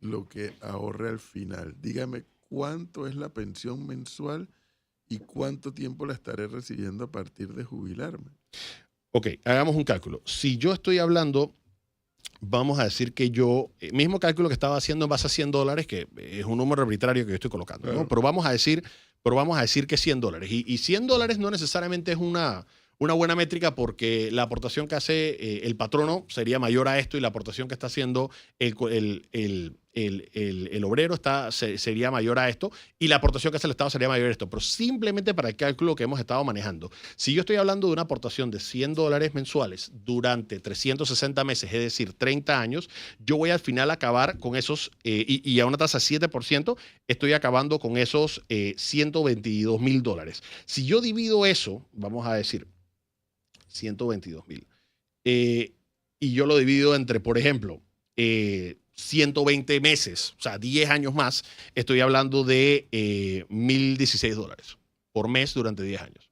lo que ahorre al final. Dígame cuánto es la pensión mensual y cuánto tiempo la estaré recibiendo a partir de jubilarme. Ok, hagamos un cálculo. Si yo estoy hablando, vamos a decir que yo, mismo cálculo que estaba haciendo en base a $100, que es un número arbitrario que yo estoy colocando, ¿no? Claro. Pero vamos a decir que $100. Y $100 no necesariamente es una buena métrica porque la aportación que hace el patrono sería mayor a esto y la aportación que está haciendo el obrero sería mayor a esto y la aportación que hace el Estado sería mayor a esto. Pero simplemente para el cálculo que hemos estado manejando, si yo estoy hablando de una aportación de $100 mensuales durante 360 meses, es decir, 30 años, yo voy al final a acabar con esos, y a una tasa de 7%, estoy acabando con esos $122,000. Si yo divido eso, vamos a decir, 122,000. Y yo lo divido entre, por ejemplo, 120 meses, o sea, 10 años más, estoy hablando de $1,016 por mes durante 10 años.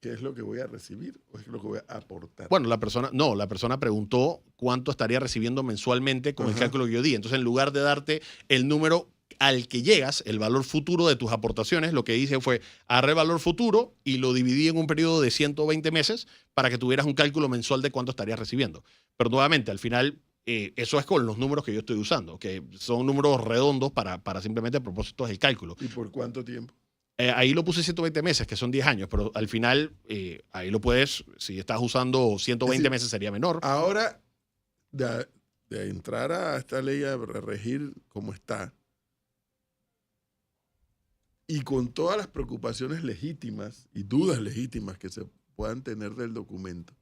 qué es lo que voy a recibir o es lo que voy a aportar. Bueno, la persona preguntó cuánto estaría recibiendo mensualmente con el Ajá. cálculo que yo di. Entonces, en lugar de darte el número al que llegas, el valor futuro de tus aportaciones, lo que hice fue agarré el valor futuro y lo dividí en un periodo de 120 meses para que tuvieras un cálculo mensual de cuánto estarías recibiendo. Pero nuevamente, al final, eso es con los números que yo estoy usando, que son números redondos para simplemente propósitos del cálculo. ¿Y por cuánto tiempo? Ahí lo puse 120 meses, que son 10 años, pero al final ahí lo puedes, si estás usando 120 Es decir, meses sería menor. Ahora, de entrar a esta ley a regir como está, y con todas las preocupaciones legítimas y dudas legítimas que se puedan tener del documento,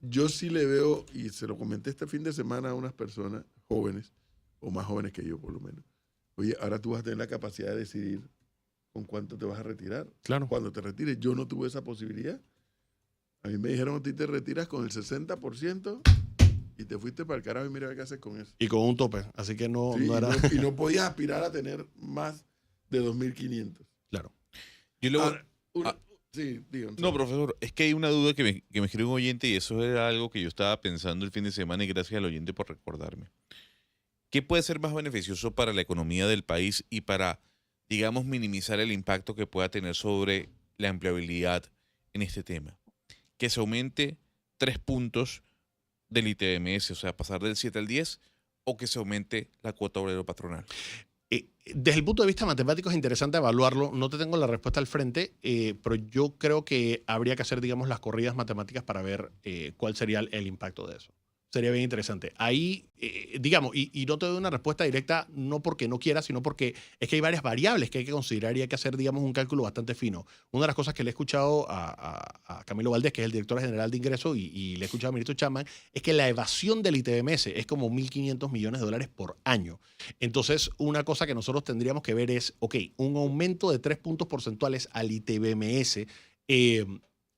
yo sí le veo, y se lo comenté este fin de semana a unas personas jóvenes, o más jóvenes que yo por lo menos, oye, ahora tú vas a tener la capacidad de decidir con cuánto te vas a retirar. Claro. Cuando te retires, yo no tuve esa posibilidad. A mí me dijeron, a ti te retiras con el 60% y te fuiste para el carajo y mira qué haces con eso. Y con un tope, así que no, Sí, no era... y no podías aspirar a tener más de 2.500. Claro. Yo luego, Ahora, sí, digo. no, profesor, es que hay una duda que me escribió un oyente y eso era algo que yo estaba pensando el fin de semana y gracias al oyente por recordarme. ¿Qué puede ser más beneficioso para la economía del país y para, digamos, minimizar el impacto que pueda tener sobre la empleabilidad en este tema? Que se aumente 3 puntos del ITBMS, o sea, pasar del 7 al 10, o que se aumente la cuota obrero patronal. Desde el punto de vista matemático es interesante evaluarlo. No te tengo la respuesta al frente, pero yo creo que habría que hacer, digamos, las corridas matemáticas para ver cuál sería el impacto de eso. Sería bien interesante. Ahí, digamos, y no te doy una respuesta directa, no porque no quiera, sino porque es que hay varias variables que hay que considerar y hay que hacer, digamos, un cálculo bastante fino. Una de las cosas que le he escuchado a Camilo Valdés, que es el director general de ingresos, y le he escuchado al ministro Chapman, es que la evasión del ITBMS es como 1.500 millones de dólares por año. Entonces, una cosa que nosotros tendríamos que ver es, ok, un aumento de 3 puntos porcentuales al ITBMS,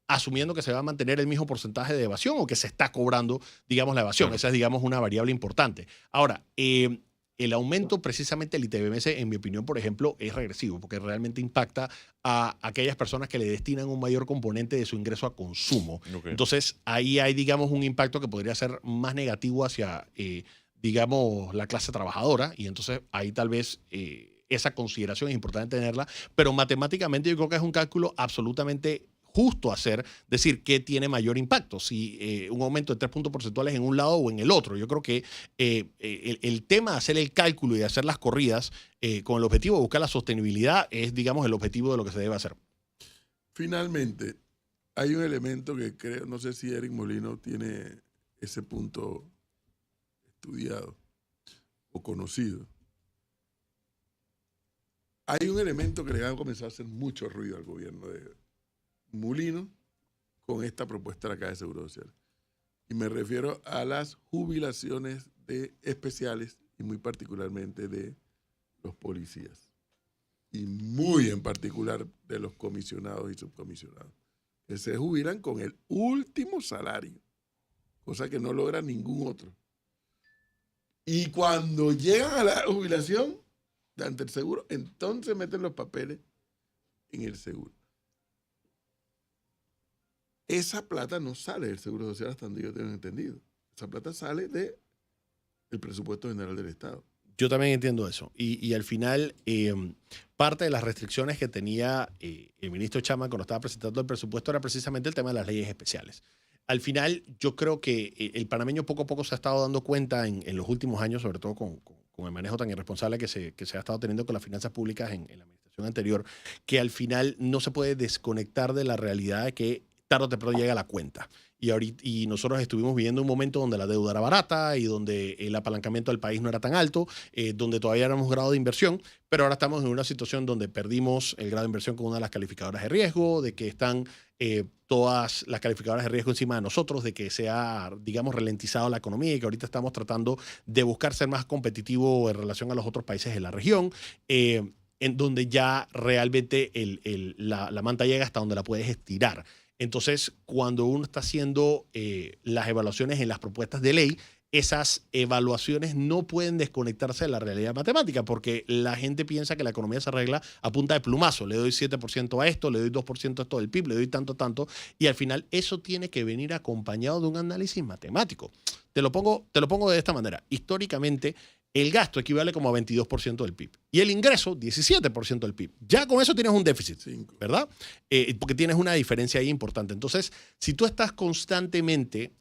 asumiendo que se va a mantener el mismo porcentaje de evasión o que se está cobrando, digamos, la evasión. Claro. Esa es, digamos, una variable importante. Ahora, el aumento precisamente del ITBMS, en mi opinión, por ejemplo, es regresivo porque realmente impacta a aquellas personas que le destinan un mayor componente de su ingreso a consumo. Ok. Entonces, ahí hay, digamos, un impacto que podría ser más negativo hacia, digamos, la clase trabajadora y entonces ahí tal vez... esa consideración es importante tenerla, pero matemáticamente yo creo que es un cálculo absolutamente justo hacer, decir qué tiene mayor impacto, si un aumento de 3 puntos porcentuales en un lado o en el otro. Yo creo que el tema de hacer el cálculo y de hacer las corridas con el objetivo de buscar la sostenibilidad es, digamos, el objetivo de lo que se debe hacer. Finalmente, hay un elemento que creo, no sé si Eric Molino tiene ese punto estudiado o conocido. Hay un elemento que le va a comenzar a hacer mucho ruido al gobierno de Molino con esta propuesta de la Caja de Seguro Social. Y me refiero a las jubilaciones especiales y muy particularmente de los policías. Y muy en particular de los comisionados y subcomisionados, que se jubilan con el último salario, cosa que no logra ningún otro. Y cuando llegan a la jubilación ante el seguro, entonces meten los papeles en el seguro. Esa plata no sale del Seguro Social hasta donde yo tengo entendido. Esa plata sale del presupuesto general del Estado. Yo también entiendo eso. Y al final, parte de las restricciones que tenía el ministro Chapman cuando estaba presentando el presupuesto era precisamente el tema de las leyes especiales. Al final, yo creo que el panameño poco a poco se ha estado dando cuenta en los últimos años, sobre todo con el manejo tan irresponsable que se ha estado teniendo con las finanzas públicas en la administración anterior, que al final no se puede desconectar de la realidad de que tarde o temprano llega la cuenta. Y nosotros estuvimos viviendo un momento donde la deuda era barata y donde el apalancamiento del país no era tan alto, donde todavía éramos grado de inversión, pero ahora estamos en una situación donde perdimos el grado de inversión con una de las calificadoras de riesgo, de que están todas las calificadoras de riesgo encima de nosotros, de que se ha, digamos, ralentizado la economía y que ahorita estamos tratando de buscar ser más competitivo en relación a los otros países de la región. En donde ya realmente la manta llega hasta donde la puedes estirar. Entonces, cuando uno está haciendo las evaluaciones en las propuestas de ley, esas evaluaciones no pueden desconectarse de la realidad matemática, porque la gente piensa que la economía se arregla a punta de plumazo. Le doy 7% a esto, le doy 2% a esto del PIB, le doy tanto, y al final eso tiene que venir acompañado de un análisis matemático. Te lo pongo de esta manera. Históricamente, el gasto equivale como a 22% del PIB y el ingreso 17% del PIB. Ya con eso tienes un déficit, 5. ¿verdad? Porque tienes una diferencia ahí importante. Entonces, si tú estás constantemente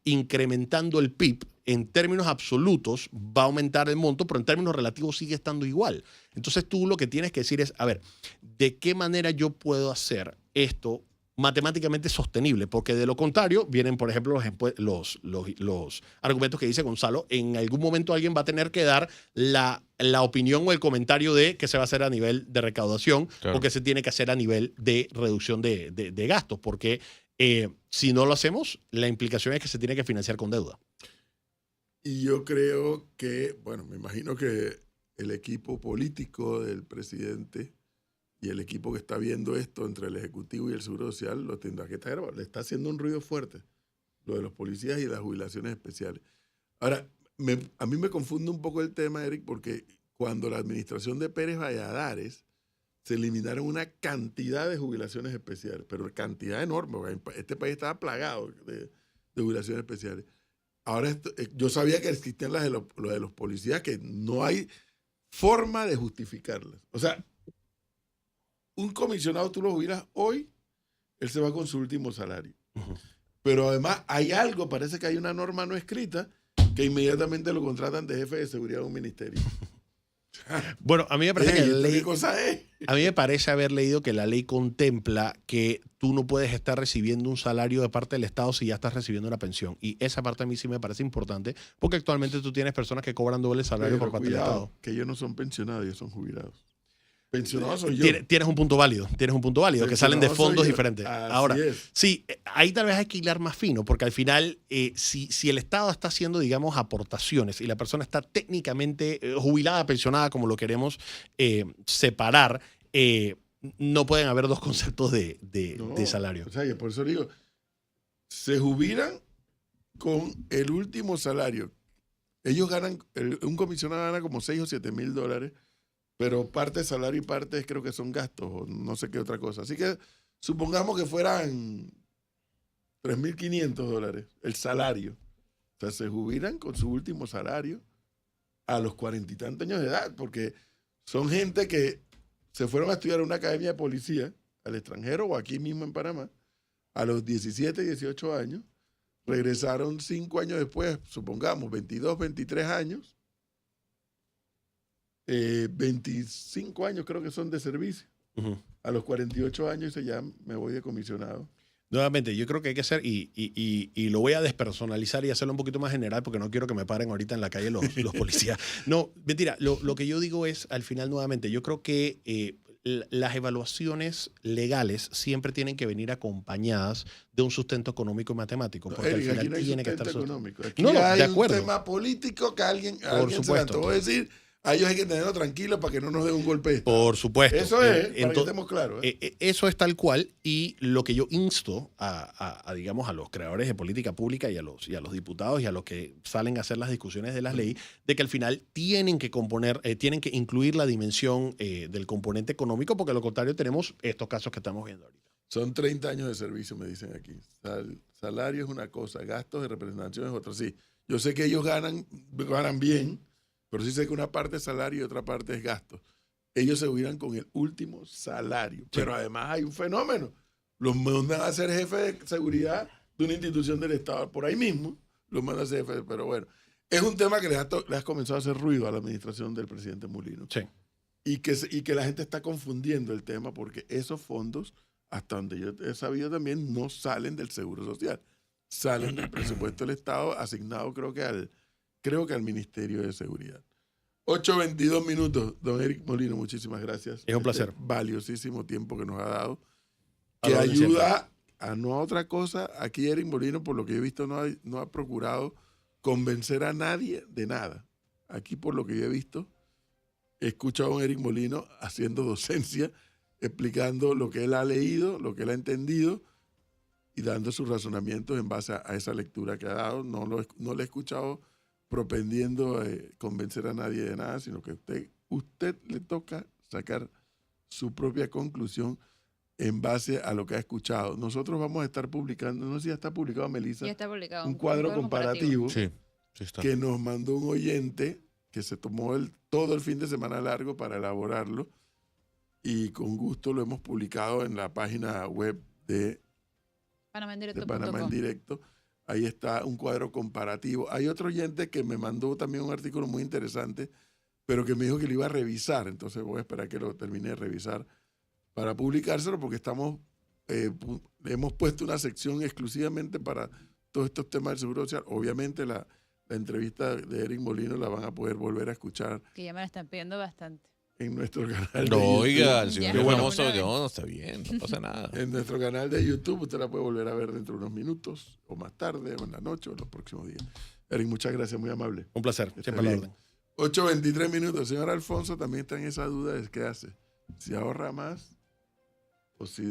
incrementando el PIB, en términos absolutos va a aumentar el monto, pero en términos relativos sigue estando igual. Entonces tú lo que tienes que decir es, a ver, ¿de qué manera yo puedo hacer esto matemáticamente sostenible? Porque de lo contrario vienen, por ejemplo, los argumentos que dice Gonzalo. En algún momento alguien va a tener que dar la opinión o el comentario de que se va a hacer a nivel de recaudación, Claro. o que se tiene que hacer a nivel de reducción de gastos, porque si no lo hacemos, la implicación es que se tiene que financiar con deuda. Y yo creo que, bueno, me imagino que el equipo político del presidente y el equipo que está viendo esto entre el Ejecutivo y el Seguro Social lo tendrá que estar, le está haciendo un ruido fuerte, lo de los policías y las jubilaciones especiales. Ahora, a mí me confunde un poco el tema, Eric, porque cuando la administración de Pérez Valladares se eliminaron una cantidad de jubilaciones especiales, pero cantidad enorme, porque este país estaba plagado de jubilaciones especiales. Ahora, yo sabía que existían las de lo de los policías, que no hay forma de justificarlas. O sea, un comisionado tú lo jubilas hoy, él se va con su último salario. Uh-huh. Pero además hay algo, parece que hay una norma no escrita, que inmediatamente lo contratan de jefe de seguridad de un ministerio. Bueno, a mí me parece que la ley, ¿Qué cosa es? a mí me parece haber leído que la ley contempla que tú no puedes estar recibiendo un salario de parte del Estado si ya estás recibiendo una pensión. Y esa parte a mí sí me parece importante, porque actualmente tú tienes personas que cobran doble salario Pero por parte del cuidado, Estado. que ellos no son pensionados, ellos son jubilados. Pensionados soy yo. Tienes un punto válido, que salen de Pensionado soy fondos yo. diferentes. Así Ahora, es. sí, ahí tal vez hay que hilar más fino, porque al final, si el Estado está haciendo, digamos, aportaciones y la persona está técnicamente jubilada, pensionada, como lo queremos separar, no pueden haber dos conceptos de salario. O sea, yo por eso digo, se jubilan con el último salario. Ellos ganan, un comisionado gana como 6 o 7 mil dólares, pero parte de salario y parte creo que son gastos o no sé qué otra cosa. Así que supongamos que fueran 3.500 dólares el salario. O sea, se jubilan con su último salario a los 40 y tantos años de edad, porque son gente que se fueron a estudiar a una academia de policía al extranjero o aquí mismo en Panamá a los 17, 18 años, regresaron 5 años después, supongamos 22, 23 años, 25 años creo que son de servicio. Uh-huh. A los 48 años dice, ya me voy de comisionado. Nuevamente, yo creo que hay que hacer, y lo voy a despersonalizar y hacerlo un poquito más general, porque no quiero que me paren ahorita en la calle los policías. No, mentira, lo que yo digo es, al final, nuevamente, yo creo que las evaluaciones legales siempre tienen que venir acompañadas de un sustento económico y matemático, porque Eric, al final aquí no hay tiene que estar sustento económico. Aquí No, hay de acuerdo. un tema político que alguien se supuesto. le antojó decir. A ellos hay que tenerlo tranquilo para que no nos den un golpe de estado. Por supuesto. Eso es, para que estemos claros. Eso es tal cual, y lo que yo insto digamos, a los creadores de política pública y a los diputados y a los que salen a hacer las discusiones de las leyes, de que al final tienen que incluir la dimensión del componente económico, porque a lo contrario tenemos estos casos que estamos viendo ahorita. Son 30 años de servicio, me dicen aquí. Salario es una cosa, gastos de representación es otra. Sí, yo sé que ellos ganan bien, pero sí sé que una parte es salario y otra parte es gasto. Ellos se jubilan con el último salario. Sí. Pero además hay un fenómeno. Los mandan a ser jefe de seguridad de una institución del Estado. Por ahí mismo los mandan a ser jefe. Pero bueno, es un tema que le ha comenzado a hacer ruido a la administración del presidente Mulino. Sí. Y que la gente está confundiendo el tema porque esos fondos, hasta donde yo he sabido también, no salen del Seguro Social. Salen del presupuesto del Estado asignado creo que al Ministerio de Seguridad. 8:22 minutos, don Eric Molino, muchísimas gracias. Es un placer. Valiosísimo tiempo que nos ha dado, que ayuda a no a otra cosa. Aquí Eric Molino, por lo que yo he visto, no ha procurado convencer a nadie de nada. Aquí, por lo que yo he visto, he escuchado a don Eric Molino haciendo docencia, explicando lo que él ha leído, lo que él ha entendido, y dando sus razonamientos en base a esa lectura que ha dado. No le he escuchado propendiendo convencer a nadie de nada, sino que usted le toca sacar su propia conclusión en base a lo que ha escuchado. Nosotros vamos a estar publicando, no sé si ya está publicado, Melissa, Ya está publicado. un cuadro comparativo Sí, sí está. que nos mandó un oyente que se tomó todo el fin de semana largo para elaborarlo y con gusto lo hemos publicado en la página web de Panamá en Directo. Ahí está un cuadro comparativo. Hay otro oyente que me mandó también un artículo muy interesante, pero que me dijo que lo iba a revisar. Entonces voy a esperar que lo termine de revisar para publicárselo, porque hemos puesto una sección exclusivamente para todos estos temas del seguro social. Obviamente la entrevista de Eric Molino la van a poder volver a escuchar Que ya me la están pidiendo bastante. en nuestro canal de No, oiga, el YouTube. señor Ya, es bueno, famoso. una vez. No, está bien, no pasa nada. En nuestro canal de YouTube usted la puede volver a ver dentro de unos minutos, o más tarde, o en la noche, o en los próximos días. Eric, muchas gracias, muy amable. Un placer. Está Siempre a la bien. orden. 8:23 minutos. El señor Alfonso también está en esa duda de qué hace. Si ahorra más o si